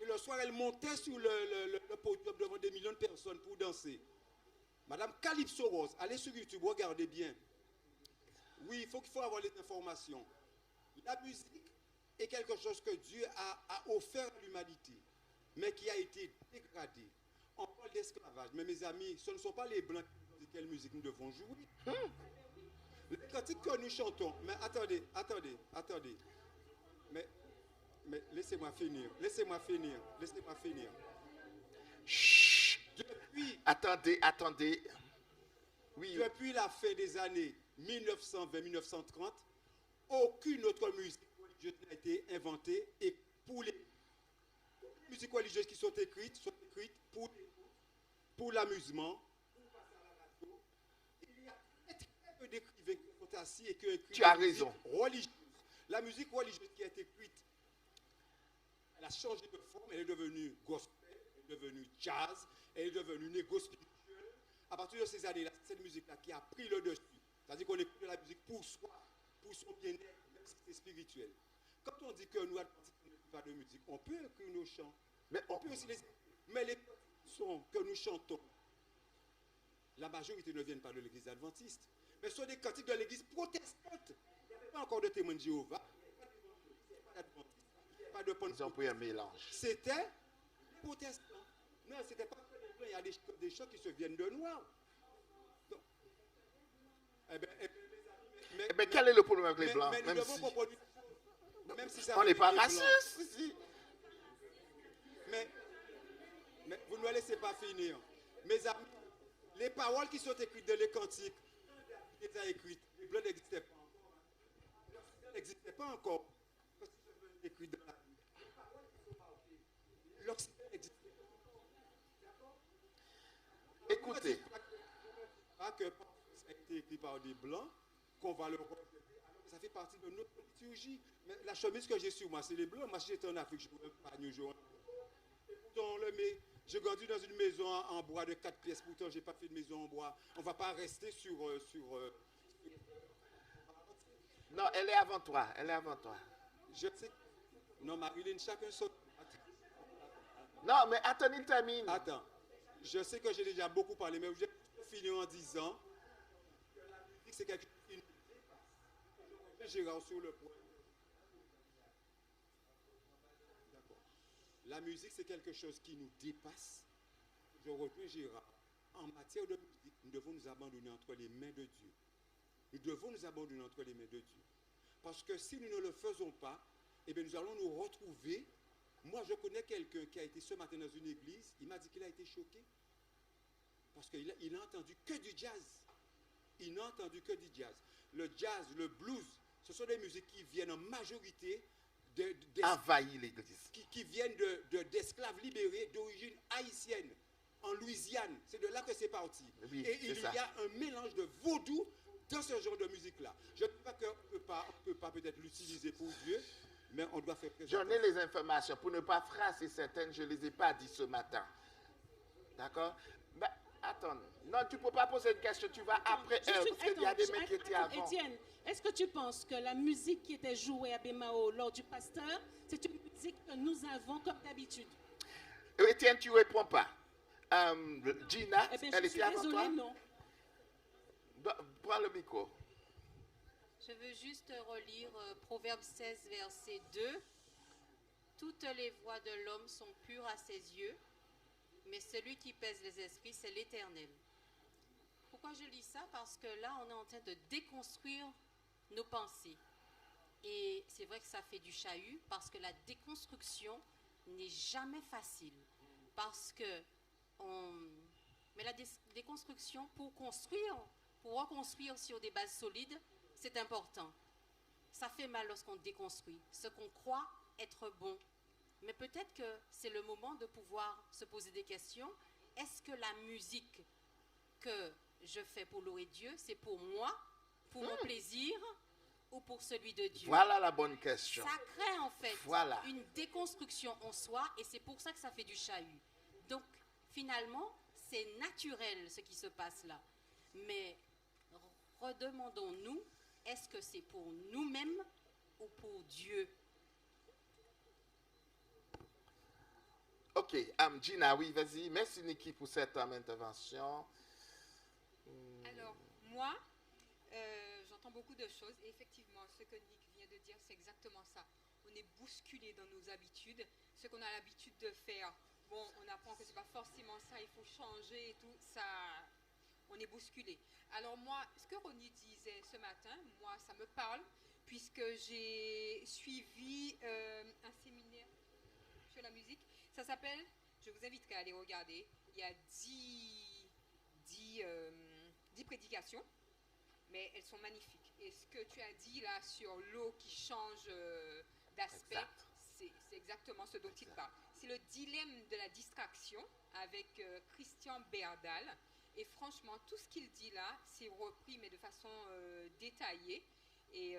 Et le soir, elle montait sur le podium devant des millions de personnes pour danser. Madame Calypso Rose, allez sur YouTube, regardez bien. Oui, il faut avoir les informations. La musique est quelque chose que Dieu a offert à l'humanité, mais qui a été dégradé. On parle d'esclavage, mais mes amis, ce ne sont pas les Blancs qui disent quelle musique nous devons jouer. Les cantiques que nous chantons, mais attendez. Mais laissez-moi finir. Chut. Attendez. Oui. Depuis la fin des années 1920-1930, aucune autre musique religieuse n'a été inventée, et pour les musiques religieuses qui sont écrites pour l'amusement, pour passer à la radio. Il y a très peu d'écrivains qui sont assis et qui ont écrit. Tu as raison. Religieuse. La musique religieuse qui a été écrite, elle a changé de forme, elle est devenue gospel, elle est devenue jazz, elle est devenue négo spirituel. À partir de ces années-là, c'est cette musique-là qui a pris le dessus. C'est-à-dire qu'on écoute de la musique pour soi, pour son bien-être, même si c'est spirituel. Quand on dit que nous n'écoutons pas de musique, on peut écrire nos chants, mais on peut aussi les... Mais les chansons que nous chantons, la majorité ne viennent pas de l'église adventiste, mais ce sont des cantiques de l'église protestante. Il n'y avait pas encore de témoins de Jéhovah, pas de Ils ont pris un mélange. C'était protestant. Non, c'était pas que les blancs, il y a des chants qui se viennent de noirs. Donc, mais quel est le problème avec les blancs? Même si ça on n'est pas raciste ici. Mais vous ne me laissez pas finir. Mes amis, les paroles qui sont écrites dans les cantiques, les a écrites, les blancs n'existaient pas encore. N'existaient pas encore. Écrites dans la Bible. Les paroles qui sont marquées, l'Occident n'existait pas encore. D'accord? Écoutez. Pas que ça a été écrit par des blancs, qu'on va le rejeter. Ça fait partie de notre liturgie. Mais la chemise que j'ai sur moi, c'est les blancs. Moi, si j'étais en Afrique, je ne pourrais pas nous jouer. Et pourtant, j'ai grandi dans une maison en bois de 4 pièces. Pourtant, je n'ai pas fait de maison en bois. On ne va pas rester sur... Non, elle est avant toi. Elle est avant toi. Je sais. Non, Marilyn, chacun saute. Non, mais attends, il termine. Attends. Je sais que j'ai déjà beaucoup parlé, mais j'ai fini en disant que la musique, c'est quelque chose qui nous dépasse. Gérard sur le point. D'accord. La musique, c'est quelque chose qui nous dépasse. Je rejoins Gérard. En matière de musique, nous devons nous abandonner entre les mains de Dieu. Nous devons nous abandonner entre les mains de Dieu. Parce que si nous ne le faisons pas, eh bien, nous allons nous retrouver. Moi, je connais quelqu'un qui a été ce matin dans une église. Il m'a dit qu'il a été choqué. Parce qu'il n'a entendu que du jazz. Il n'a entendu que du jazz. Le jazz, le blues, ce sont des musiques qui viennent en majorité envahir l'église. Qui viennent d'esclaves libérés d'origine haïtienne, en Louisiane. C'est de là que c'est parti. Oui, et il y a un mélange de vaudou dans ce genre de musique-là. Je ne dis pas qu'on ne peut pas peut-être l'utiliser pour Dieu, mais on doit faire présenter. J'en ai les informations. Pour ne pas froisser certaines, je ne les ai pas dit ce matin. D'accord? Ben, attends. Non, tu ne peux pas poser une question. Tu vas après elle. Parce qu'il y a des mecs qui étaient avant. Étienne, est-ce que tu penses que la musique qui était jouée à Bémao lors du pasteur, c'est une musique que nous avons comme d'habitude? Étienne, tu ne réponds pas. Gina, eh bien, elle était avant toi? Non. Prends le micro. Je veux juste relire Proverbe 16, verset 2. Toutes les voies de l'homme sont pures à ses yeux, mais celui qui pèse les esprits, c'est l'Éternel. Pourquoi je lis ça? Parce que là, on est en train de déconstruire nos pensées. Et c'est vrai que ça fait du chahut, parce que la déconstruction n'est jamais facile. Parce que mais la déconstruction, pour reconstruire sur des bases solides, c'est important. Ça fait mal lorsqu'on déconstruit ce qu'on croit être bon. Mais peut-être que c'est le moment de pouvoir se poser des questions. Est-ce que la musique que je fais pour louer Dieu, c'est pour moi, pour mon plaisir ou pour celui de Dieu? Voilà la bonne question. Ça crée en fait une déconstruction en soi et c'est pour ça que ça fait du chahut. Donc finalement, c'est naturel ce qui se passe là. Mais redemandons-nous, est-ce que c'est pour nous-mêmes ou pour Dieu? Ok, Gina, oui, vas-y. Merci Niki pour cette intervention. Alors, moi, j'entends beaucoup de choses et effectivement, ce que Nick vient de dire, c'est exactement ça. On est bousculé dans nos habitudes, ce qu'on a l'habitude de faire. Bon, on apprend que c'est pas forcément ça, il faut changer et tout, ça, on est bousculé. Alors moi, ce que Ronnie disait ce matin, moi, ça me parle, puisque j'ai suivi un séminaire sur la musique. Ça s'appelle, je vous inviterai à aller regarder, il y a 10 prédications, mais elles sont magnifiques. Et ce que tu as dit là sur l'eau qui change d'aspect, c'est exactement ce dont il parle. C'est le dilemme de la distraction avec Christian Berdal. Et franchement, tout ce qu'il dit là, c'est repris, mais de façon détaillée. Et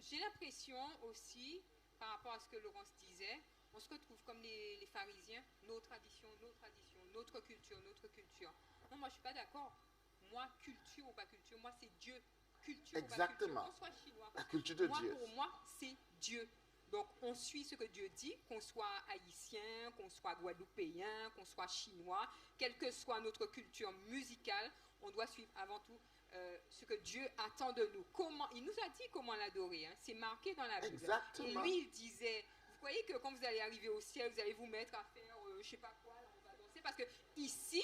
j'ai l'impression aussi, par rapport à ce que Laurence disait, on se retrouve comme les pharisiens, nos traditions, notre culture. Non, moi je ne suis pas d'accord. Moi, culture ou pas culture, moi c'est Dieu. Culture exactement. Ou pas culture, qu'on soit chinois. La culture de moi, Dieu. Pour moi, c'est Dieu. Donc, on suit ce que Dieu dit, qu'on soit haïtien, qu'on soit guadeloupéen, qu'on soit chinois, quelle que soit notre culture musicale, on doit suivre avant tout ce que Dieu attend de nous. Il nous a dit comment l'adorer, hein. C'est marqué dans la Bible. Exactement. Et lui, il disait, vous croyez que quand vous allez arriver au ciel, vous allez vous mettre à faire, je ne sais pas quoi, là, on va danser, parce que ici,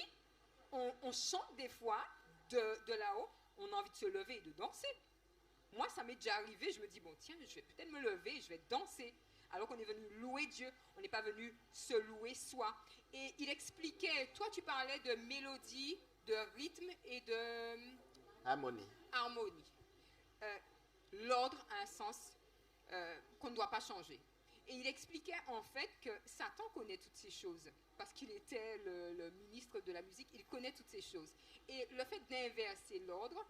on chante des fois de là-haut, on a envie de se lever et de danser. Moi, ça m'est déjà arrivé, je me dis, bon, tiens, je vais peut-être me lever, je vais danser. Alors qu'on est venu louer Dieu, on n'est pas venu se louer soi. Et il expliquait, toi, tu parlais de mélodie, de rythme et de... Harmonie. L'ordre a un sens qu'on ne doit pas changer. Et il expliquait en fait que Satan connaît toutes ces choses. Parce qu'il était le ministre de la musique, il connaît toutes ces choses. Et le fait d'inverser l'ordre,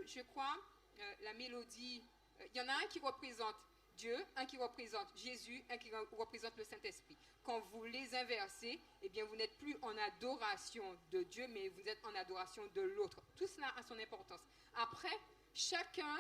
je crois... la mélodie, il y en a un qui représente Dieu, un qui représente Jésus, un qui représente le Saint-Esprit. Quand vous les inversez, eh bien vous n'êtes plus en adoration de Dieu, mais vous êtes en adoration de l'autre. Tout cela a son importance. Après, chacun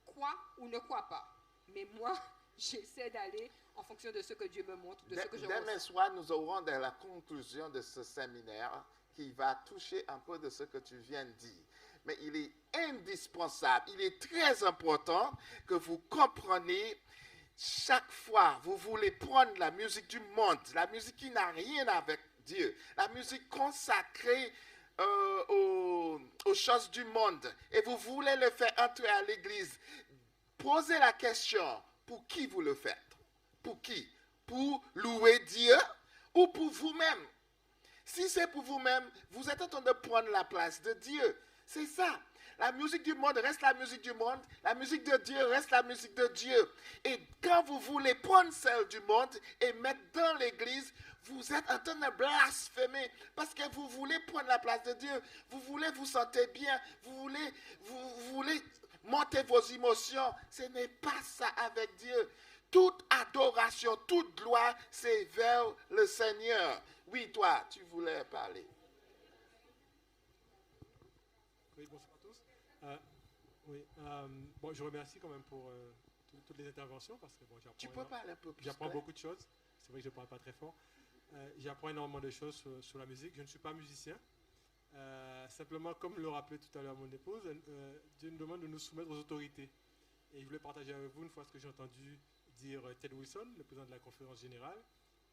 croit ou ne croit pas. Mais moi, j'essaie d'aller en fonction de ce que Dieu me montre, de ce que je ressens. Demain soir, nous aurons dans la conclusion de ce séminaire qui va toucher un peu de ce que tu viens de dire. Mais il est indispensable, il est très important que vous compreniez, chaque fois vous voulez prendre la musique du monde, la musique qui n'a rien avec Dieu, la musique consacrée aux choses du monde, et vous voulez le faire entrer à l'église, posez la question, pour qui vous le faites? Pour qui? Pour louer Dieu ou pour vous-même? Si c'est pour vous-même, vous êtes en train de prendre la place de Dieu. C'est ça. La musique du monde reste la musique du monde. La musique de Dieu reste la musique de Dieu. Et quand vous voulez prendre celle du monde et mettre dans l'église, vous êtes en train de blasphémer parce que vous voulez prendre la place de Dieu. Vous voulez vous sentir bien. Vous voulez monter vos émotions. Ce n'est pas ça avec Dieu. Toute adoration, toute gloire, c'est vers le Seigneur. Oui, toi, tu voulais parler. Oui, bonsoir à tous. Bon, je remercie quand même pour toutes les interventions parce que bon, tu peux parler un peu plus. J'apprends beaucoup de choses. C'est vrai que je ne parle pas très fort. J'apprends énormément de choses sur la musique. Je ne suis pas musicien. Simplement, comme le rappelait tout à l'heure mon épouse, Dieu nous demande de nous soumettre aux autorités. Et je voulais partager avec vous une fois ce que j'ai entendu dire Ted Wilson, le président de la conférence générale.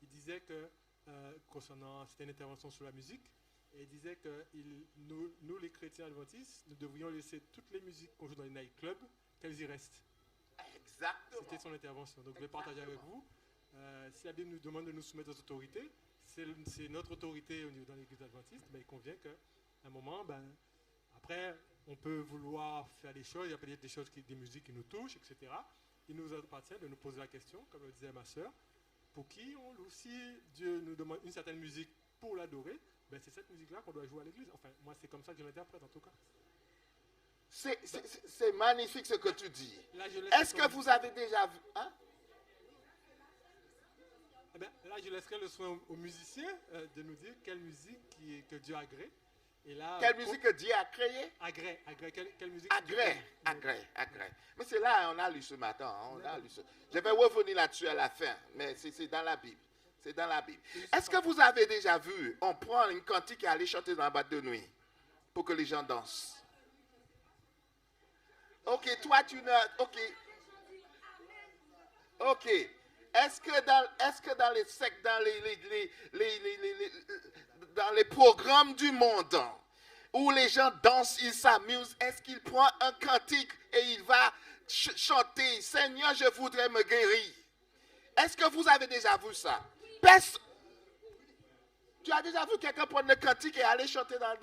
Il disait que, concernant, c'était une intervention sur la musique, et il disait que nous, les chrétiens adventistes, nous devrions laisser toutes les musiques qu'on joue dans les nightclubs, qu'elles y restent. Exactement. C'était son intervention. Donc, je vais partager avec vous. Si la Bible nous demande de nous soumettre aux autorités, c'est notre autorité dans l'église adventiste, mais il convient qu'à un moment, après, on peut vouloir faire des choses, il y a peut-être des musiques qui nous touchent, etc. Il nous appartient de nous poser la question, comme le disait ma sœur, pour qui on loue. Si Dieu nous demande une certaine musique pour l'adorer, c'est cette musique-là qu'on doit jouer à l'église. Enfin, moi, c'est comme ça que je l'interprète, en tout cas. C'est magnifique ce que tu dis. Est-ce que vous avez déjà vu... Hein? Là, je laisserai le soin aux musiciens de nous dire quelle musique que Dieu agrée. Et là, quelle musique que Dieu a créée? Agrée. Quelle musique? Agrée. Mais c'est là, on a lu ce matin. Je vais revenir là-dessus à la fin, mais c'est dans la Bible. C'est dans la Bible. Est-ce que vous avez déjà vu, on prend une cantique et aller chanter dans la boîte de nuit pour que les gens dansent? Ok, toi tu n'as... Ok. Est-ce que dans les sectes, dans les programmes du monde où les gens dansent, ils s'amusent, est-ce qu'il prend un cantique et il va chanter « Seigneur, je voudrais me guérir ». Est-ce que vous avez déjà vu ça? Tu as déjà vu quelqu'un prendre le cantique et aller chanter dans...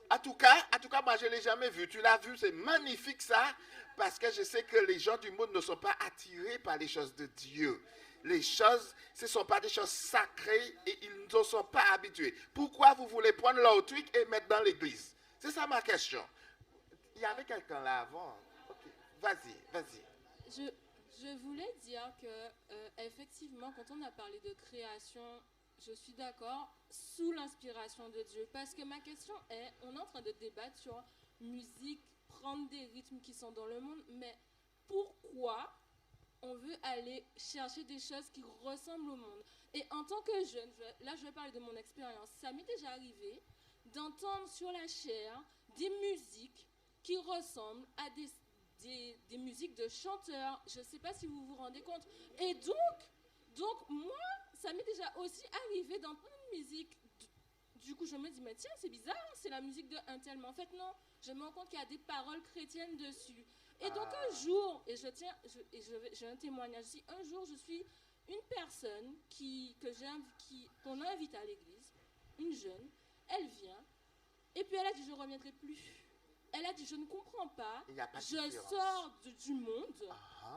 En tout cas, moi, je ne l'ai jamais vu. Tu l'as vu, c'est magnifique ça, parce que je sais que les gens du monde ne sont pas attirés par les choses de Dieu. Les choses, ce ne sont pas des choses sacrées et ils ne sont pas habitués. Pourquoi vous voulez prendre leur truc et mettre dans l'église? C'est ça ma question. Il y avait quelqu'un là avant. Okay. Vas-y. Je voulais dire que, effectivement, quand on a parlé de création je suis d'accord, sous l'inspiration de Dieu. Parce que ma question est, on est en train de débattre sur musique, prendre des rythmes qui sont dans le monde, mais pourquoi on veut aller chercher des choses qui ressemblent au monde? Et en tant que jeune, là je vais parler de mon expérience, ça m'est déjà arrivé d'entendre sur la chair des musiques qui ressemblent à des musiques de chanteurs. Je ne sais pas si vous vous rendez compte. Et donc moi, ça m'est déjà aussi arrivé d'entendre une musique. Du coup, je me dis, mais tiens, c'est bizarre, c'est la musique de un tel. Mais en fait, non, je me rends compte qu'il y a des paroles chrétiennes dessus. Et donc, un jour, et j'ai un témoignage ici, un jour, je suis une personne qu'on a invitée à l'église, une jeune, elle vient, et puis elle a dit, je ne reviendrai plus. Elle a dit, je ne comprends pas, je sors du monde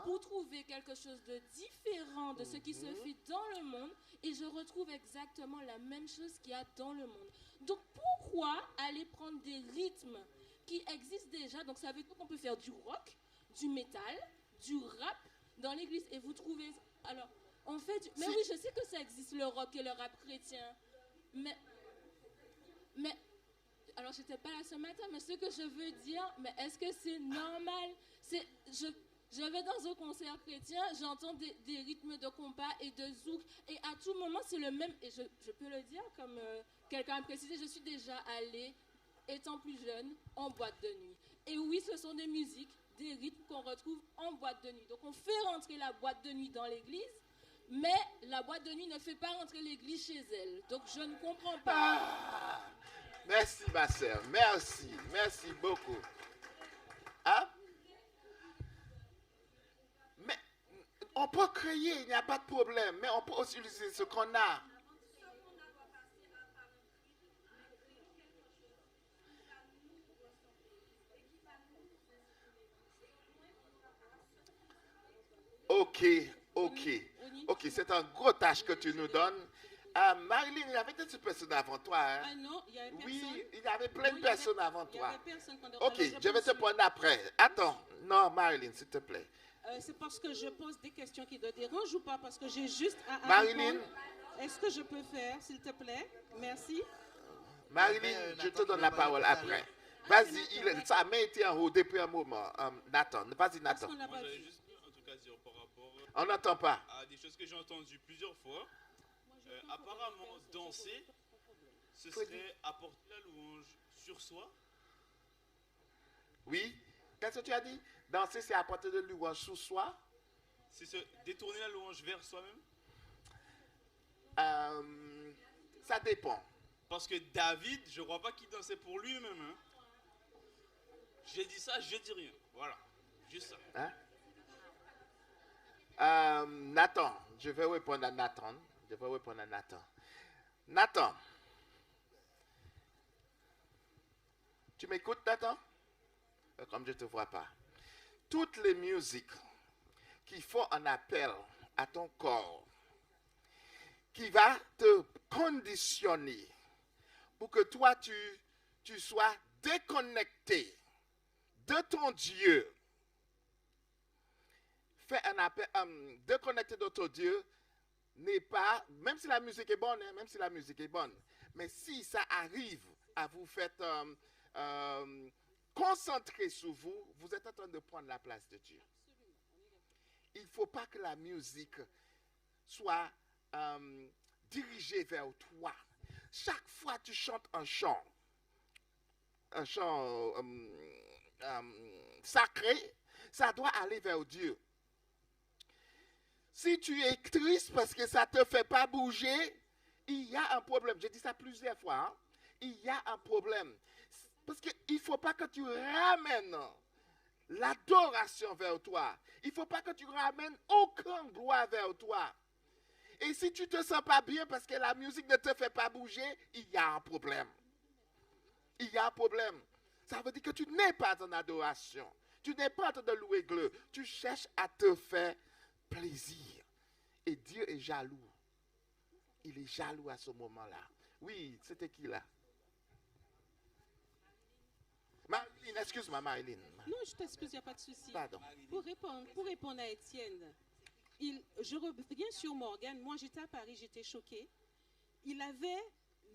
pour trouver quelque chose de différent de ce qui se fait dans le monde, et je retrouve exactement la même chose qu'il y a dans le monde. Donc pourquoi aller prendre des rythmes qui existent déjà? Donc ça veut dire qu'on peut faire du rock, du métal, du rap dans l'église, et vous trouvez... Alors, on fait mais oui, je sais que ça existe, le rock et le rap chrétien, mais alors, je n'étais pas là ce matin, mais ce que je veux dire, mais est-ce que c'est normal? Je vais dans un concert chrétien, j'entends des rythmes de compas et de zouk, et à tout moment, c'est le même, et je peux le dire, comme quelqu'un a précisé, je suis déjà allée, étant plus jeune, en boîte de nuit. Et oui, ce sont des musiques, des rythmes qu'on retrouve en boîte de nuit. Donc, on fait rentrer la boîte de nuit dans l'église, mais la boîte de nuit ne fait pas rentrer l'église chez elle. Donc, je ne comprends pas. Merci, ma sœur. Merci beaucoup. Hein? Mais on peut créer, il n'y a pas de problème, mais on peut aussi utiliser ce qu'on a. Ok, c'est un gros tâche que tu nous donnes. Marilyn, il y avait des personnes avant toi. Hein? Ah non, il y avait personne. Oui, il y avait plein de personnes avant toi. Il y avait personne pendant Ok, je vais te prendre après. Attends, non, Marilyn, s'il te plaît. C'est parce que je pose des questions qui te dérangent ou pas? Parce que j'ai juste à Marilyn. répondre. Est-ce que je peux faire, s'il te plaît? Merci. Marilyn, je te donne la parole après. Vas-y, sa main était en haut depuis un moment. Nathan, vas-y, Nathan. Moi, j'allais juste en tout cas dire par rapport on n'entend pas. À des choses que j'ai entendues plusieurs fois. Apparemment, danser, ce serait apporter la louange sur soi. Oui. Qu'est-ce que tu as dit? Danser, c'est apporter de la louange sur soi. C'est se détourner la louange vers soi-même. Ça dépend. Parce que David, je ne crois pas qu'il dansait pour lui-même. Hein. J'ai dit ça, je dis rien. Voilà. Juste ça. Hein? Nathan, je vais répondre à Nathan. Nathan. Tu m'écoutes, Nathan? Comme je ne te vois pas. Toutes les musiques qui font un appel à ton corps, qui va te conditionner pour que toi, tu sois déconnecté de ton Dieu. Fais un appel, déconnecté de ton Dieu n'est pas, même si la musique est bonne, mais si ça arrive à vous faire concentrer sur vous, vous êtes en train de prendre la place de Dieu. Il ne faut pas que la musique soit dirigée vers toi. Chaque fois que tu chantes un chant sacré, ça doit aller vers Dieu. Si tu es triste parce que ça ne te fait pas bouger, il y a un problème. J'ai dit ça plusieurs fois. Hein? Il y a un problème. Parce qu'il ne faut pas que tu ramènes l'adoration vers toi. Il ne faut pas que tu ramènes aucune gloire vers toi. Et si tu ne te sens pas bien parce que la musique ne te fait pas bouger, il y a un problème. Il y a un problème. Ça veut dire que tu n'es pas en adoration. Tu n'es pas en train de louer Dieu. Tu cherches à te faire plaisir. Et Dieu est jaloux. Il est jaloux à ce moment-là. Oui, c'était qui là? Marilyn, excuse-moi, Marilyn. Non, je t'excuse, il n'y a pas de souci. Pardon. Pour répondre à Étienne, je reviens sur Morgane. Moi, j'étais à Paris, j'étais choquée. il avait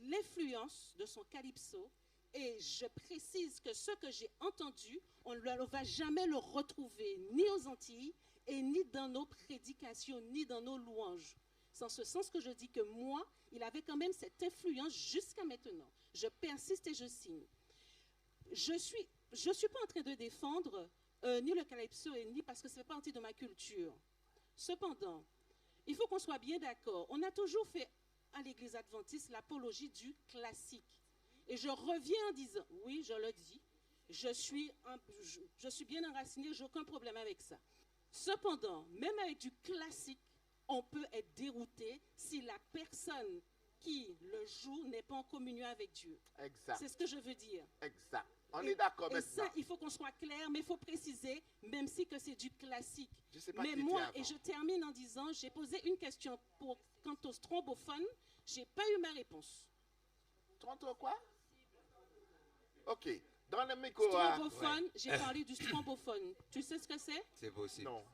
l'influence de son calypso. Et je précise que ce que j'ai entendu, on ne va jamais le retrouver ni aux Antilles et ni dans nos prédications, ni dans nos louanges. C'est en ce sens que je dis que moi, il avait quand même cette influence jusqu'à maintenant. Je persiste et je signe. Je ne suis pas en train de défendre ni le calypso ni parce que ça fait partie de ma culture. Cependant, il faut qu'on soit bien d'accord. On a toujours fait à l'Église adventiste l'apologie du classique. Et je reviens en disant, oui, je le dis, je suis bien enracinée, j'ai aucun problème avec ça. Cependant, même avec du classique, on peut être dérouté si la personne qui le joue n'est pas en communion avec Dieu. Exact. C'est ce que je veux dire. Exact. On est d'accord maintenant. Et ça, il faut qu'on soit clair, mais il faut préciser, même si que c'est du classique. Je sais pas mais moi, et je termine en disant, j'ai posé une question quant au strombophone, je n'ai pas eu ma réponse. Tantôt quoi? Ok. Dans le micro. Strombophone, j'ai parlé du strombophone. Tu sais ce que c'est? C'est possible. Non.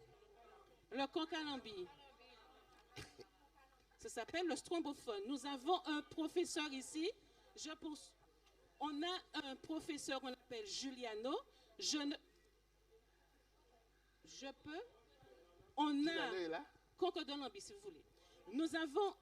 Le concalambi. Ça s'appelle le strombophone. Nous avons un professeur ici. On a un professeur qu'on appelle Giuliano. On a Concodolambi, si vous voulez. Nous avons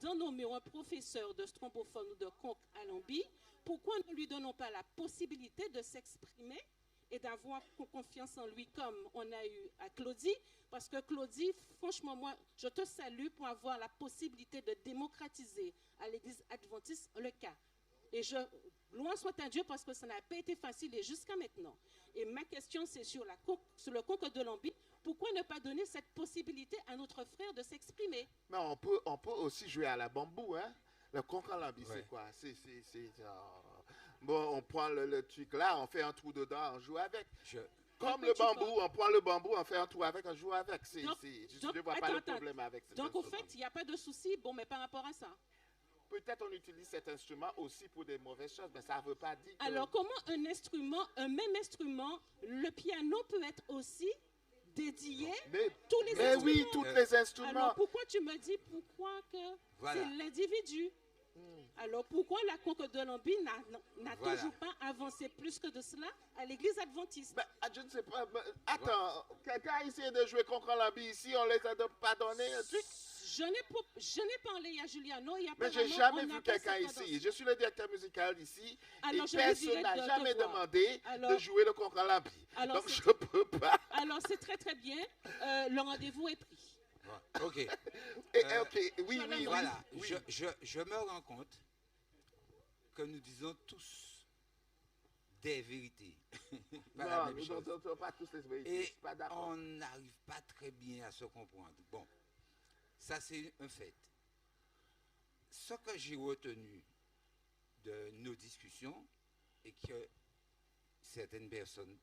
dans nos murs un professeur de strombophone ou de concalambi. Pourquoi ne lui donnons pas la possibilité de s'exprimer et d'avoir confiance en lui comme on a eu à Claudie? Parce que Claudie, franchement, moi, je te salue pour avoir la possibilité de démocratiser à l'Église adventiste le cas. Et loin soit à Dieu parce que ça n'a pas été facile et jusqu'à maintenant. Et ma question, c'est sur le concodolambi. Pourquoi ne pas donner cette possibilité à notre frère de s'exprimer? Mais on peut aussi jouer à la bambou, hein? Le concolambi, c'est quoi? Bon, on prend le truc là, on fait un trou dedans, on joue avec. Comme le bambou, on prend le bambou, on fait un trou avec, on joue avec. Je ne vois pas le problème avec ça. Donc, au fait, il n'y a pas de souci, bon, mais par rapport à ça. Peut-être on utilise cet instrument aussi pour des mauvaises choses, mais ça ne veut pas dire que... Alors, comment un même instrument, le piano peut être aussi dédié tous les instruments? Mais oui, tous les instruments. Alors, pourquoi tu me dis que c'est l'individu? Alors, pourquoi la concodolambi n'a toujours pas avancé plus que de cela à l'église adventiste? Je ne sais pas. Attends, quelqu'un a essayé de jouer concolambi ici, on ne les a pas donné un truc? Je n'ai parlé à Giuliano. Mais je n'ai jamais vu quelqu'un ici. Je suis le directeur musical ici. Et personne n'a jamais demandé de jouer le concolambi. Donc, je ne peux pas. Alors, c'est très, très bien. Le rendez-vous est pris. Ok. Oui. Voilà. Je me rends compte que nous disons tous des vérités. Non, nous ne disons pas tous les vérités. Et on n'arrive pas très bien à se comprendre. Bon, ça c'est un fait. Ce que j'ai retenu de nos discussions et que certaines personnes,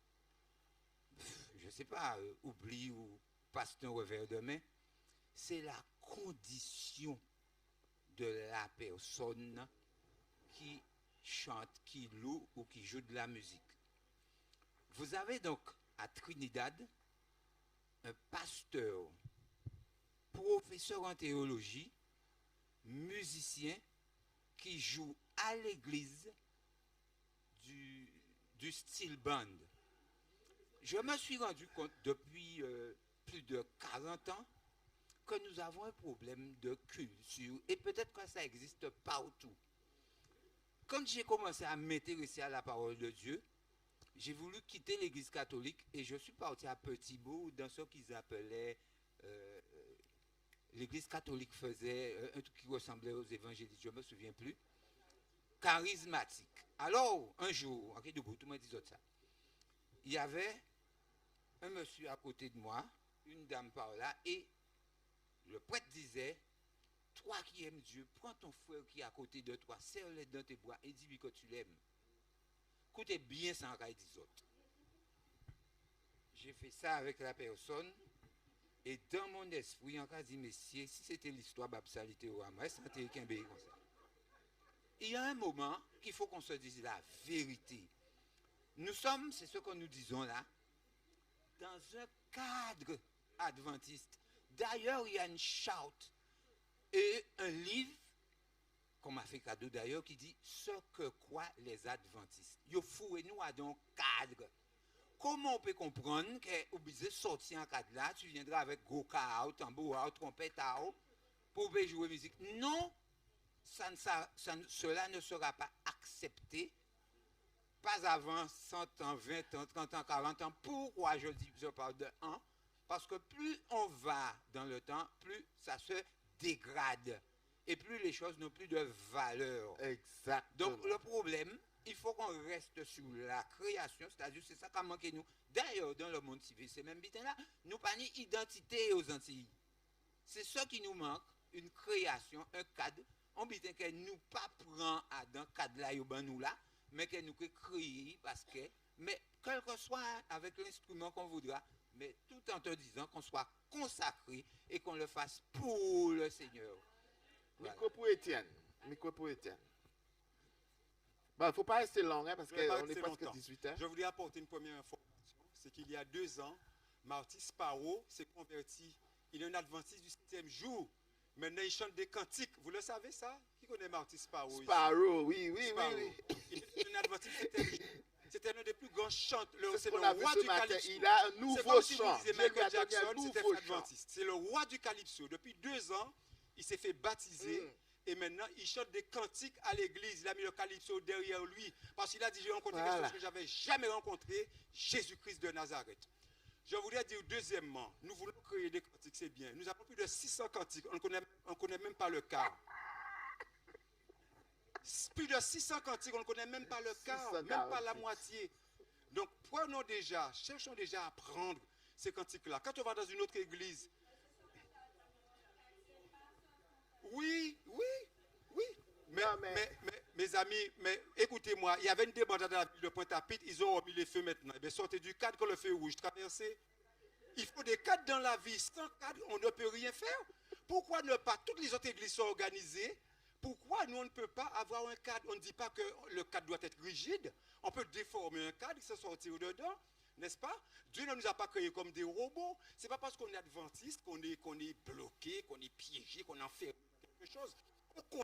je ne sais pas, oublient ou passent un revers de main, c'est la condition de la personne qui chante, qui loue ou qui joue de la musique. Vous avez donc à Trinidad un pasteur, professeur en théologie, musicien qui joue à l'église du style band. Je me suis rendu compte depuis plus de 40 ans que nous avons un problème de culture et peut-être que ça existe partout. Quand j'ai commencé à m'intéresser à la parole de Dieu, j'ai voulu quitter l'église catholique et je suis parti à Petit-Bourg dans ce qu'ils appelaient l'église catholique faisait un truc qui ressemblait aux évangélistes, je ne me souviens plus, charismatique. Alors, un jour, tout le monde dit ça, il y avait un monsieur à côté de moi, une dame par là, et le prêtre disait, toi qui aimes Dieu, prends ton frère qui est à côté de toi, serre-le dans tes bras et dis-lui que tu l'aimes. Écoutez bien sans rail des autres. J'ai fait ça avec la personne et dans mon esprit, on a dit, messieurs, si c'était l'histoire d'absalité ou à moi, c'était qu'un béni comme ça. Il y a un moment qu'il faut qu'on se dise la vérité. Nous sommes, c'est ce que nous disons là, dans un cadre adventiste. D'ailleurs, il y a une charte Et un livre, qu'on m'a fait cadeau d'ailleurs, qui dit ce que croient les adventistes. Yo foué nous à un cadre. Comment on peut comprendre qu'on obligé de sortir en cadre là, tu viendras avec goka, tambour, trompette, pour jouer musique. Non, cela ne sera pas accepté, pas avant 100 ans, 20 ans, 30 ans, 40 ans. Pourquoi je parle de 1? Parce que plus on va dans le temps, plus ça se dégrade. Et plus les choses n'ont plus de valeur. Exactement. Donc le problème, il faut qu'on reste sur la création, c'est-à-dire c'est ça qui a manqué nous. D'ailleurs, dans le monde civil, c'est même bien là, nous pas ni identité aux Antilles. C'est ça qui nous manque, une création, un cadre. On dit que nous pas prend à dans cadre là, nous là, mais que nous créer parce que, mais quel que soit avec l'instrument qu'on voudra, mais tout en te disant qu'on soit consacré et qu'on le fasse pour le Seigneur. Voilà. Micro pour Étienne. Micro pour Étienne. Bon, il ne faut pas rester long, hein, parce qu'on est presque 18 h. Je voulais apporter une première information. C'est qu'il y a 2 ans, Marty Sparrow s'est converti. Il est un adventiste du 7e jour. Maintenant, il chante des cantiques. Vous le savez, ça? Qui connaît Marty Sparrow? Sparrow, oui. Il est un adventiste du 7e jour. C'était l'un des plus grands chanteurs. C'est le roi du calypso. Il a un nouveau chant. Michael Jackson, c'était adventiste. C'est le roi du calypso. Depuis 2 ans, il s'est fait baptiser. Et maintenant, il chante des cantiques à l'église. Il a mis le calypso derrière lui. Parce qu'il a dit, j'ai rencontré quelque chose que je n'avais jamais rencontré, Jésus-Christ de Nazareth. Je voudrais dire deuxièmement, nous voulons créer des cantiques, c'est bien. Nous avons plus de 600 cantiques. On ne connaît même pas le quart. Plus de 600 cantiques, on ne connaît même pas le quart, même pas la moitié. Donc, cherchons déjà à apprendre ces cantiques-là. Quand on va dans une autre église, oui. Mais, mes amis, écoutez-moi, il y avait une débandade dans la ville de Pointe-à-Pitre, ils ont remis les feux maintenant. Eh sortez du cadre quand le feu rouge traversé. Il faut des cadres dans la vie. Sans cadre, on ne peut rien faire. Pourquoi ne pas? Toutes les autres églises sont organisées. Pourquoi nous, on ne peut pas avoir un cadre? On ne dit pas que le cadre doit être rigide. On peut déformer un cadre et se sortir dedans. N'est-ce pas? Dieu ne nous a pas créés comme des robots. Ce n'est pas parce qu'on est adventiste qu'on est bloqué, qu'on est piégé, qu'on en fait quelque chose. On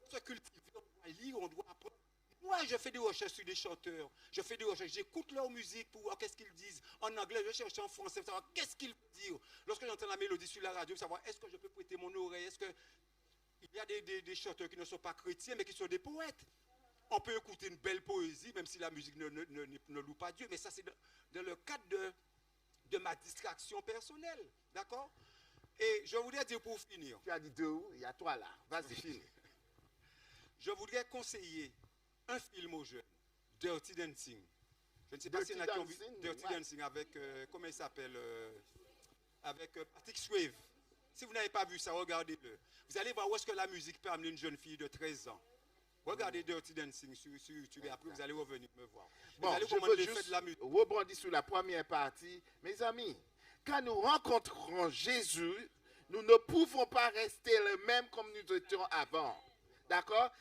se cultiver, on doit lire, on doit apprendre. Moi, je fais des recherches sur des chanteurs. Je fais des recherches, j'écoute leur musique pour voir qu'est-ce qu'ils disent. En anglais, je cherche en français pour savoir qu'est-ce qu'ils disent. Lorsque j'entends la mélodie sur la radio, savoir est-ce que je peux prêter mon oreille, est-ce que... Il y a des chanteurs qui ne sont pas chrétiens, mais qui sont des poètes. On peut écouter une belle poésie, même si la musique ne loue pas Dieu, mais ça, c'est dans le cadre de ma distraction personnelle. D'accord? Et je voudrais dire pour finir. Tu as dit 2, il y a 3 là. Vas-y, finis. Je voudrais conseiller un film aux jeunes, Dirty Dancing. Je ne sais pas s'il y en a qui ont vu Dirty Dancing avec, comment il s'appelle, avec Patrick Swayze. Si vous n'avez pas vu ça, regardez-le. Vous allez voir où est-ce que la musique peut amener une jeune fille de 13 ans. Regardez Dirty Dancing sur YouTube et après vous allez revenir me voir. Bon, je veux juste rebondir sur la première partie. Mes amis, quand nous rencontrons Jésus, nous ne pouvons pas rester les mêmes comme nous étions avant. D'accord?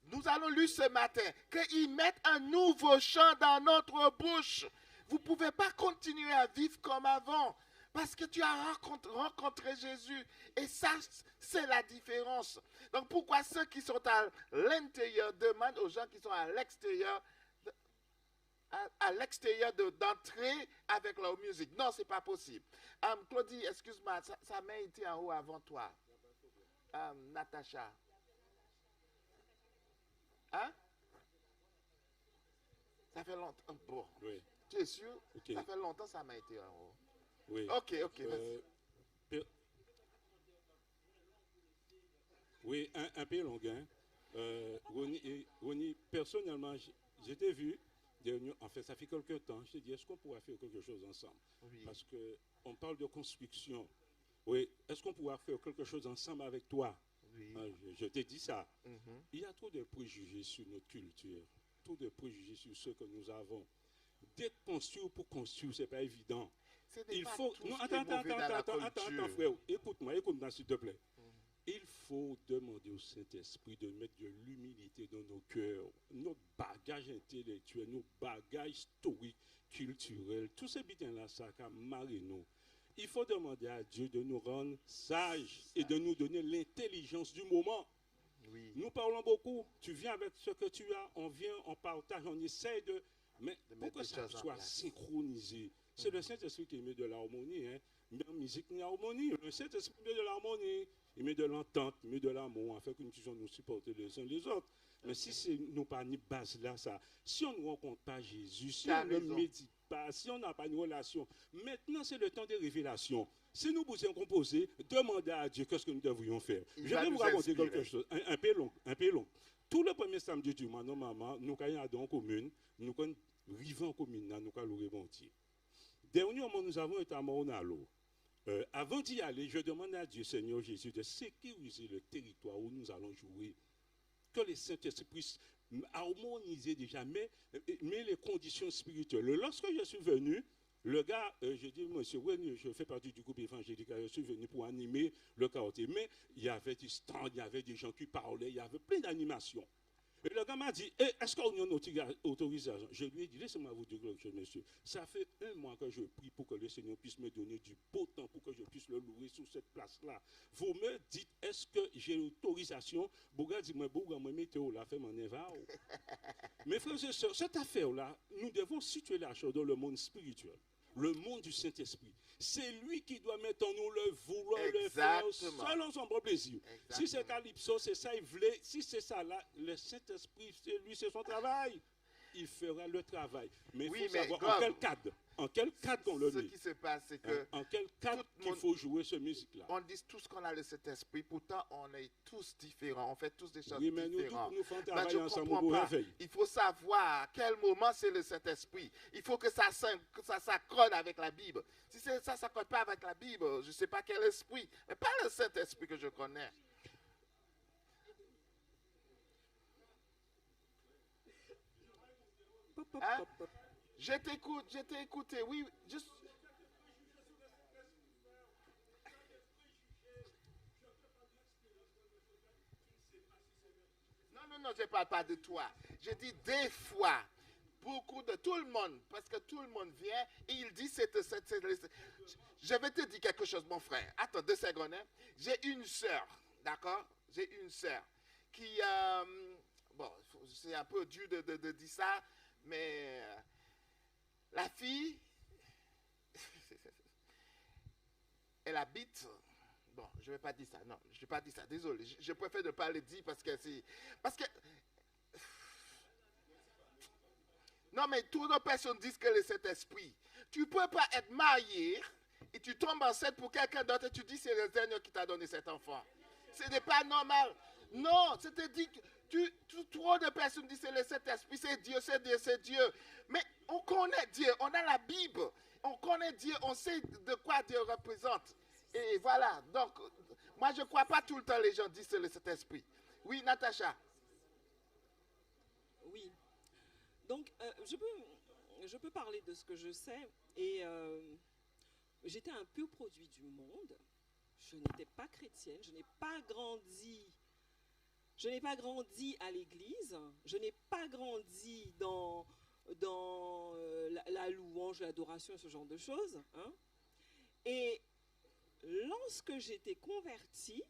Nous allons lire ce matin qu'il mette un nouveau chant dans notre bouche. Vous ne pouvez pas continuer à vivre comme avant. Parce que tu as rencontré Jésus. Et ça, c'est la différence. Donc pourquoi ceux qui sont à l'intérieur demandent aux gens qui sont à l'extérieur d'entrer avec leur musique? Non, ce n'est pas possible. Claudie, excuse-moi, sa main était en haut avant toi. Natacha. Hein? Ça fait longtemps. Bon. Oui. Tu es sûr? Okay. Ça fait longtemps que ça m'a été en haut. Oui. Ok, vas-y. Oui, un peu long. Ronnie, personnellement, j'étais vu, en fait, ça fait quelques temps, je t'ai dit, est-ce qu'on pourrait faire quelque chose ensemble? Oui. Parce qu'on parle de construction. Oui, est-ce qu'on pourrait faire quelque chose ensemble avec toi? Oui. Je t'ai dit ça. Mm-hmm. Il y a trop de préjugés sur notre culture, trop de préjugés sur ce que nous avons. D'être construit pour construire, ce n'est pas évident. Il faut. Non, attends, frère. Écoute-moi, s'il te plaît. Il faut demander au Saint-Esprit de mettre de l'humilité dans nos cœurs, notre bagage intellectuel, nos bagages historiques, culturels, tous ces bitins-là, ça a marré nous. il faut demander à Dieu de nous rendre sages et de nous donner l'intelligence du moment. Oui. Nous parlons beaucoup. Tu viens avec ce que tu as, on vient, on partage, on essaie de... Mais pour que ça soit synchronisé, c'est le Saint-Esprit qui met de l'harmonie. Hein. Mais en musique, il y a harmonie. Le Saint-Esprit met de l'harmonie. Il met de l'entente, il met de l'amour, afin que nous puissions nous supporter les uns les autres. Mais si nous pas ni base là, ça, si on ne rencontre pas Jésus, si on ne médite pas, si on n'a pas une relation, maintenant c'est le temps des révélations. Si nous vous composé, demandez à Dieu qu'est-ce que nous devrions faire. Je vais vous raconter quelque chose, un peu long, un peu long. Tout le premier samedi du mois, normalement, nous avons en commune, nous arrivons en commune, nous avons le remontier. Dernièrement, nous avons été à Mornalo. Avant d'y aller, je demande à Dieu, Seigneur Jésus, de sécuriser le territoire où nous allons jouer. Que les Saint-Esprit puissent harmoniser déjà, mais les conditions spirituelles. Lorsque je suis venu, le gars, je dis, monsieur, oui, je fais partie du groupe évangélique, je suis venu pour animer le quartier. Mais il y avait des stands, il y avait des gens qui parlaient, il y avait plein d'animations. Et le gars m'a dit, est-ce qu'on a une autorisation? Je lui ai dit, laissez-moi vous dire quelque chose, monsieur. Ça fait 1 mois que je prie pour que le Seigneur puisse me donner du beau temps pour que je puisse le louer sur cette place-là. Vous me dites, est-ce que j'ai l'autorisation? Bouga dit, moi, météo, la fait mon éva. Mes frères et sœurs, cette affaire-là, nous devons situer la chose dans le monde spirituel, le monde du Saint-Esprit. C'est lui qui doit mettre en nous le vouloir, le faire, selon son propre plaisir. Exactement. Si c'est Calypso, c'est ça, il voulait. Si c'est ça, là, le Saint-Esprit, c'est son travail. Il fera le travail. Mais il faut savoir en quel cadre. En quel cadre on le met. Ce qui se passe, c'est que... En quel cadre il faut jouer ce musique-là. On dit tous qu'on a le Saint-Esprit, pourtant on est tous différents, on fait tous des choses mais différentes. Nous faisons travailler ensemble pour réveil. Il faut savoir à quel moment c'est le Saint-Esprit. Il faut que ça s'accorde avec la Bible. Si ça ne s'accorde pas avec la Bible, je ne sais pas quel esprit, mais pas le Saint-Esprit que je connais. Hein? Je t'ai écouté, oui, juste... Non, je ne parle pas de toi. Je dis des fois, beaucoup de tout le monde, parce que tout le monde vient et il dit je vais te dire quelque chose, mon frère. Attends 2 secondes. Hein. J'ai une sœur, d'accord? J'ai une sœur qui, bon, c'est un peu dur de dire ça, mais la fille, elle habite... Bon, je ne vais pas dire ça, non, je ne vais pas dire ça, désolé, je préfère ne pas le dire parce que c'est... Parce que... Non, mais toutes les personnes disent que le Saint-Esprit, tu ne peux pas être marié et tu tombes enceinte pour quelqu'un d'autre et tu dis que c'est le Seigneur qui t'a donné cet enfant. Ce n'est pas normal. Non, c'est-à-dire que trop de personnes disent que c'est le Saint-Esprit, c'est Dieu, c'est Dieu, c'est Dieu. Mais on connaît Dieu, on a la Bible, on connaît Dieu, on sait de quoi Dieu représente. Et voilà, donc, moi je ne crois pas tout le temps les gens disent c'est le Saint-Esprit. Oui, Natacha. Oui. Donc, je peux parler de ce que je sais. Et j'étais un pur produit du monde. Je n'étais pas chrétienne. Je n'ai pas grandi à l'église. Je n'ai pas grandi dans la louange, l'adoration, ce genre de choses. Hein. Et lorsque j'étais convertie,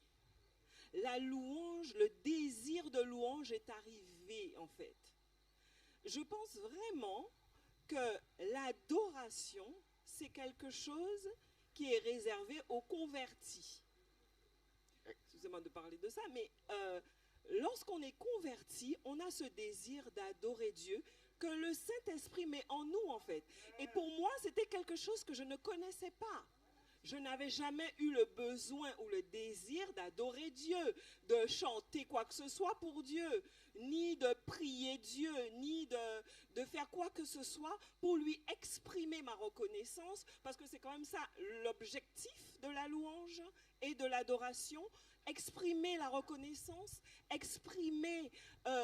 la louange, le désir de louange est arrivé, en fait. Je pense vraiment que l'adoration, c'est quelque chose qui est réservé aux convertis. Excusez-moi de parler de ça, mais lorsqu'on est converti, on a ce désir d'adorer Dieu que le Saint-Esprit met en nous, en fait. Et pour moi, c'était quelque chose que je ne connaissais pas. Je n'avais jamais eu le besoin ou le désir d'adorer Dieu, de chanter quoi que ce soit pour Dieu, ni de prier Dieu, ni de faire quoi que ce soit pour lui exprimer ma reconnaissance, parce que c'est quand même ça l'objectif de la louange et de l'adoration, exprimer la reconnaissance, exprimer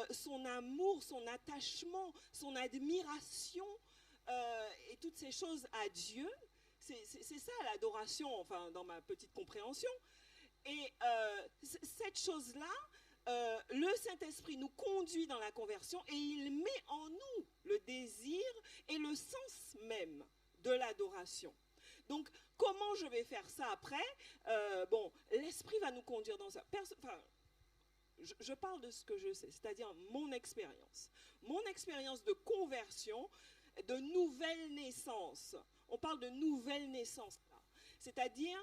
son amour, son attachement, son admiration et toutes ces choses à Dieu. C'est ça l'adoration, enfin, dans ma petite compréhension. Et cette chose-là, le Saint-Esprit nous conduit dans la conversion et il met en nous le désir et le sens même de l'adoration. Donc, comment je vais faire ça après? Bon, l'esprit va nous conduire dans ça. Je parle de ce que je sais, c'est-à-dire mon expérience. Mon expérience de conversion, de nouvelle naissance. On parle de nouvelle naissance, là. C'est-à-dire,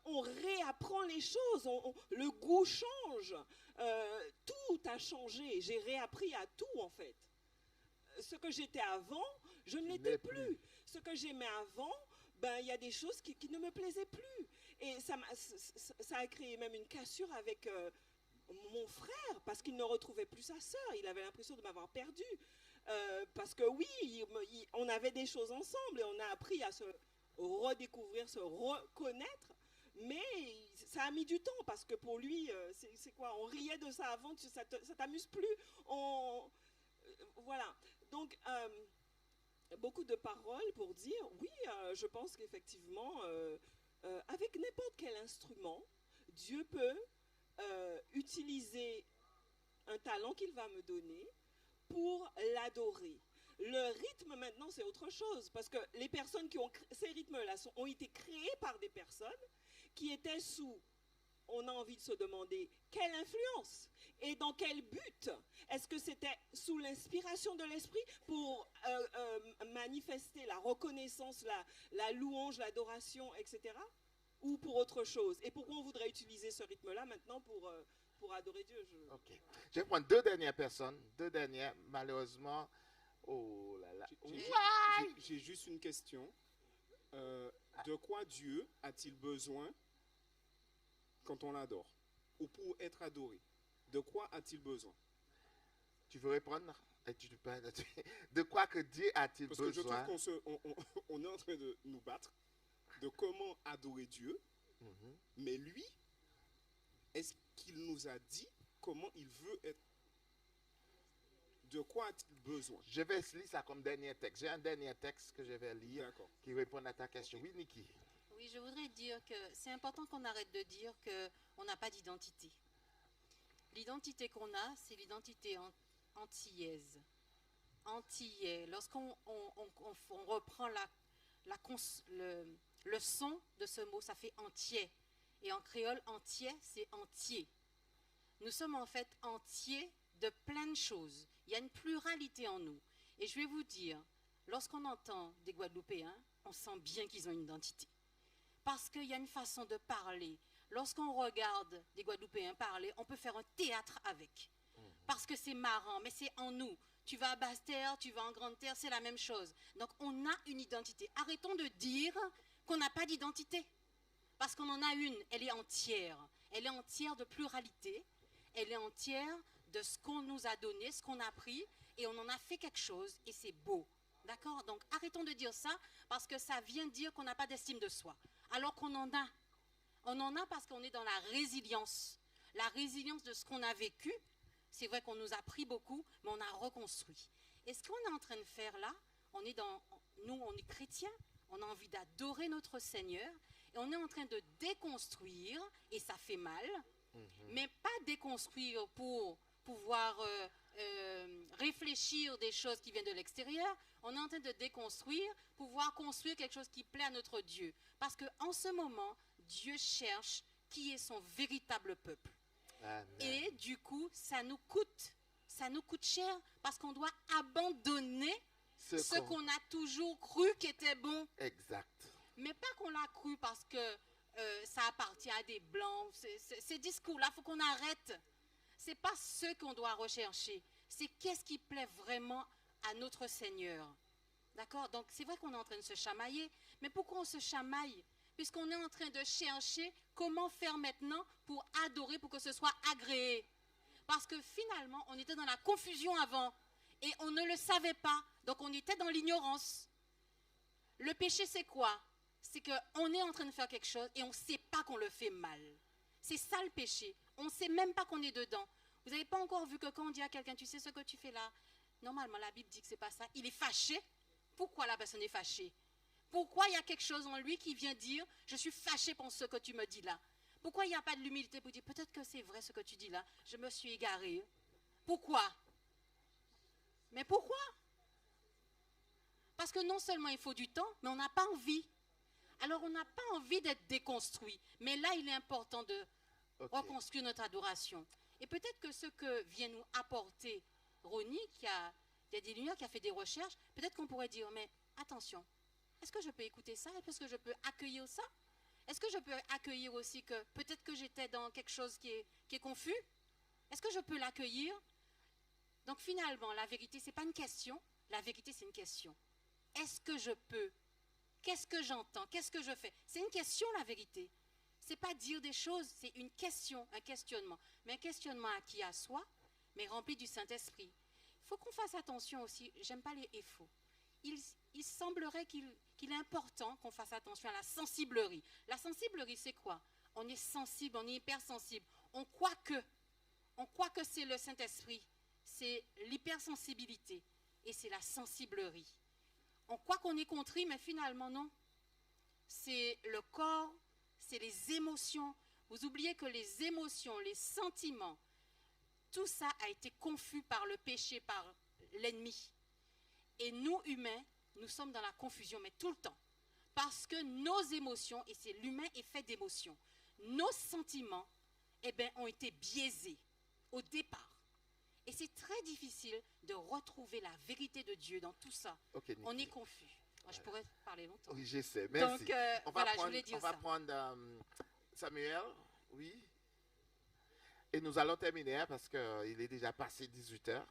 on réapprend les choses, le goût change, tout a changé. J'ai réappris à tout, en fait. Ce que j'étais avant, je ne l'étais plus. Ce que j'aimais avant, ben, il y a des choses qui ne me plaisaient plus. Et ça a créé même une cassure avec mon frère, parce qu'il ne retrouvait plus sa sœur. Il avait l'impression de m'avoir perdu. Parce que oui, on avait des choses ensemble et on a appris à se redécouvrir, se reconnaître. Mais ça a mis du temps, parce que pour lui, c'est quoi? On riait de ça avant, ça t'amuse plus. Voilà. Donc, beaucoup de paroles pour dire, oui, je pense qu'effectivement, avec n'importe quel instrument, Dieu peut utiliser un talent qu'il va me donner pour l'adorer. Le rythme, maintenant, c'est autre chose, parce que les personnes qui ont ces rythmes-là ont été créés par des personnes qui étaient sous, on a envie de se demander, quelle influence et dans quel but? Est-ce que c'était sous l'inspiration de l'esprit pour manifester la reconnaissance, la louange, l'adoration, etc. ou pour autre chose? Et pourquoi on voudrait utiliser ce rythme-là maintenant pour adorer Dieu? Ok. Je vais prendre deux dernières personnes. Deux dernières, malheureusement. Oh là là. J'ai juste une question. De quoi Dieu a-t-il besoin quand on l'adore? Ou pour être adoré? De quoi a-t-il besoin? Tu veux répondre? De quoi que Dieu a-t-il besoin? Parce que je trouve qu'on est en train de nous battre de comment adorer Dieu. Mais lui, est-ce qu'il nous a dit comment il veut être? De quoi a-t-il besoin? Je vais lire ça comme dernier texte. J'ai un dernier texte que je vais lire qui répond à ta question. Oui, Niki. Oui, je voudrais dire que c'est important qu'on arrête de dire qu'on n'a pas d'identité. L'identité qu'on a, c'est l'identité antillaise. Antillais. Lorsqu'on reprend le son de ce mot, ça fait entier. Et en créole, entier, c'est entier. Nous sommes en fait entiers de plein de choses. Il y a une pluralité en nous. Et je vais vous dire, lorsqu'on entend des Guadeloupéens, on sent bien qu'ils ont une identité. Parce qu'il y a une façon de parler. Lorsqu'on regarde des Guadeloupéens parler, on peut faire un théâtre avec. Parce que c'est marrant, mais c'est en nous. Tu vas à Basse-Terre, tu vas en Grande-Terre, c'est la même chose. Donc on a une identité. Arrêtons de dire qu'on n'a pas d'identité. Parce qu'on en a une, elle est entière. Elle est entière de pluralité. Elle est entière de ce qu'on nous a donné, ce qu'on a pris, et on en a fait quelque chose, et c'est beau. D'accord? Donc arrêtons de dire ça, parce que ça vient dire qu'on n'a pas d'estime de soi. Alors qu'on en a. On en a parce qu'on est dans la résilience. La résilience de ce qu'on a vécu. C'est vrai qu'on nous a pris beaucoup, mais on a reconstruit. Et ce qu'on est en train de faire là, nous, on est chrétiens, on a envie d'adorer notre Seigneur, et on est en train de déconstruire, et ça fait mal, mais pas déconstruire pour pouvoir réfléchir des choses qui viennent de l'extérieur. On est en train de déconstruire pour pouvoir construire quelque chose qui plaît à notre Dieu. Parce qu'en ce moment, Dieu cherche qui est son véritable peuple. Amen. Et du coup, ça nous coûte cher parce qu'on doit abandonner ce qu'on a toujours cru qui était bon. Exact. Mais pas qu'on l'a cru parce que ça appartient à des blancs. Ces discours-là, il faut qu'on arrête. Ce n'est pas ce qu'on doit rechercher. C'est qu'est-ce qui plaît vraiment à notre Seigneur. D'accord? Donc, c'est vrai qu'on est en train de se chamailler. Mais pourquoi on se chamaille? Puisqu'on est en train de chercher comment faire maintenant pour adorer, pour que ce soit agréé. Parce que finalement, on était dans la confusion avant. Et on ne le savait pas. Donc, on était dans l'ignorance. Le péché, c'est quoi? C'est qu'on est en train de faire quelque chose et on ne sait pas qu'on le fait mal. C'est ça le péché. On ne sait même pas qu'on est dedans. Vous n'avez pas encore vu que quand on dit à quelqu'un, tu sais ce que tu fais là? Normalement, la Bible dit que ce n'est pas ça. Il est fâché. Pourquoi la personne est fâchée? Pourquoi il y a quelque chose en lui qui vient dire, je suis fâché pour ce que tu me dis là? Pourquoi il n'y a pas de l'humilité pour dire, peut-être que c'est vrai ce que tu dis là, je me suis égaré. Pourquoi? Mais pourquoi? Parce que non seulement il faut du temps, mais on n'a pas envie. Alors on n'a pas envie d'être déconstruit. Mais là, il est important de reconstruire notre adoration. Et peut-être que ce que vient nous apporter Ronnie, qui a des lumières, qui a fait des recherches, peut-être qu'on pourrait dire, mais attention, est-ce que je peux écouter ça? Est-ce que je peux accueillir ça? Est-ce que je peux accueillir aussi que peut-être que j'étais dans quelque chose qui est confus? Est-ce que je peux l'accueillir? Donc finalement, la vérité, ce n'est pas une question. La vérité, c'est une question. Est-ce que je peux? Qu'est-ce que j'entends? Qu'est-ce que je fais? C'est une question, la vérité. Ce n'est pas dire des choses, c'est une question, un questionnement. Mais un questionnement acquis à soi, mais rempli du Saint-Esprit. Il faut qu'on fasse attention aussi, j'aime pas les faux. Il semblerait qu'il est important qu'on fasse attention à la sensiblerie. La sensiblerie, c'est quoi? On est sensible, on est hypersensible. On croit que c'est le Saint-Esprit. C'est l'hypersensibilité et c'est la sensiblerie. On croit qu'on est contrit, mais finalement, non. C'est le corps, c'est les émotions. Vous oubliez que les émotions, les sentiments, tout ça a été confus par le péché, par l'ennemi. Et nous, humains, nous sommes dans la confusion, mais tout le temps. Parce que nos émotions, et c'est l'humain est fait d'émotions, nos sentiments, ont été biaisés au départ. Et c'est très difficile de retrouver la vérité de Dieu dans tout ça. On est confus. Moi, je pourrais parler longtemps. Oui, je sais. Merci. Donc, voilà, je voulais dire ça. On va prendre Samuel, oui. Et nous allons terminer parce qu'il est déjà passé 18h.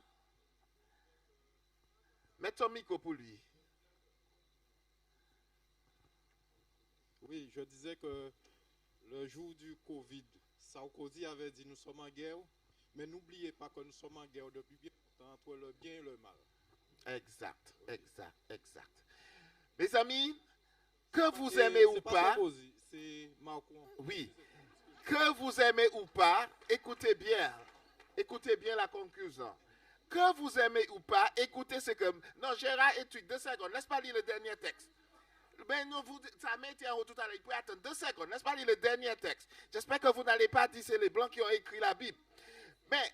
Mets ton micro pour lui. Oui, je disais que le jour du Covid, Sarkozy avait dit nous sommes en guerre, mais n'oubliez pas que nous sommes en guerre depuis bien longtemps entre le bien et le mal. Exact. Mes amis, que vous aimez ou pas, c'est Macron. Oui, que vous aimez ou pas, écoutez bien la conclusion. Que vous aimez ou pas, écoutez ce que... Non, Gérard étude 2 secondes, laisse pas lire le dernier texte. Mais non, ça m'a été en haut tout à l'heure, il peut attendre 2 secondes, laisse pas lire le dernier texte. J'espère que vous n'allez pas dire c'est les Blancs qui ont écrit la Bible. Mais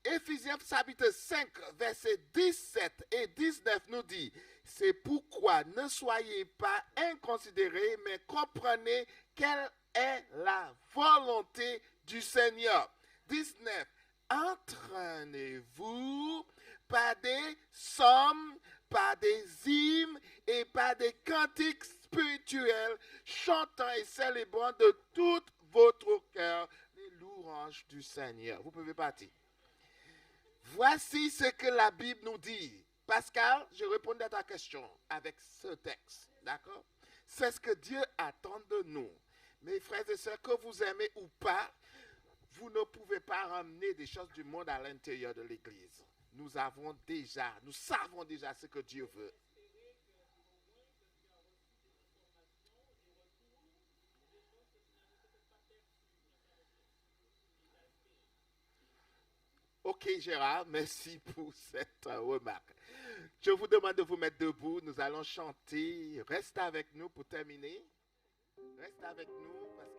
Éphésiens chapitre 5, versets 17 et 19 nous dit, c'est pourquoi ne soyez pas inconsidérés, mais comprenez quelle est la volonté du Seigneur. 19. Entraînez-vous par des psaumes, par des hymnes et par des cantiques spirituels, chantant et célébrant de tout votre cœur les louanges du Seigneur. Vous pouvez partir. Voici ce que la Bible nous dit. Pascal, je réponds à ta question avec ce texte. D'accord? C'est ce que Dieu attend de nous. Mes frères et sœurs, que vous aimez ou pas, vous ne pouvez pas ramener des choses du monde à l'intérieur de l'Église. Nous savons déjà ce que Dieu veut. Ok Gérard, merci pour cette remarque. Je vous demande de vous mettre debout, nous allons chanter. Reste avec nous pour terminer. Reste avec nous parce que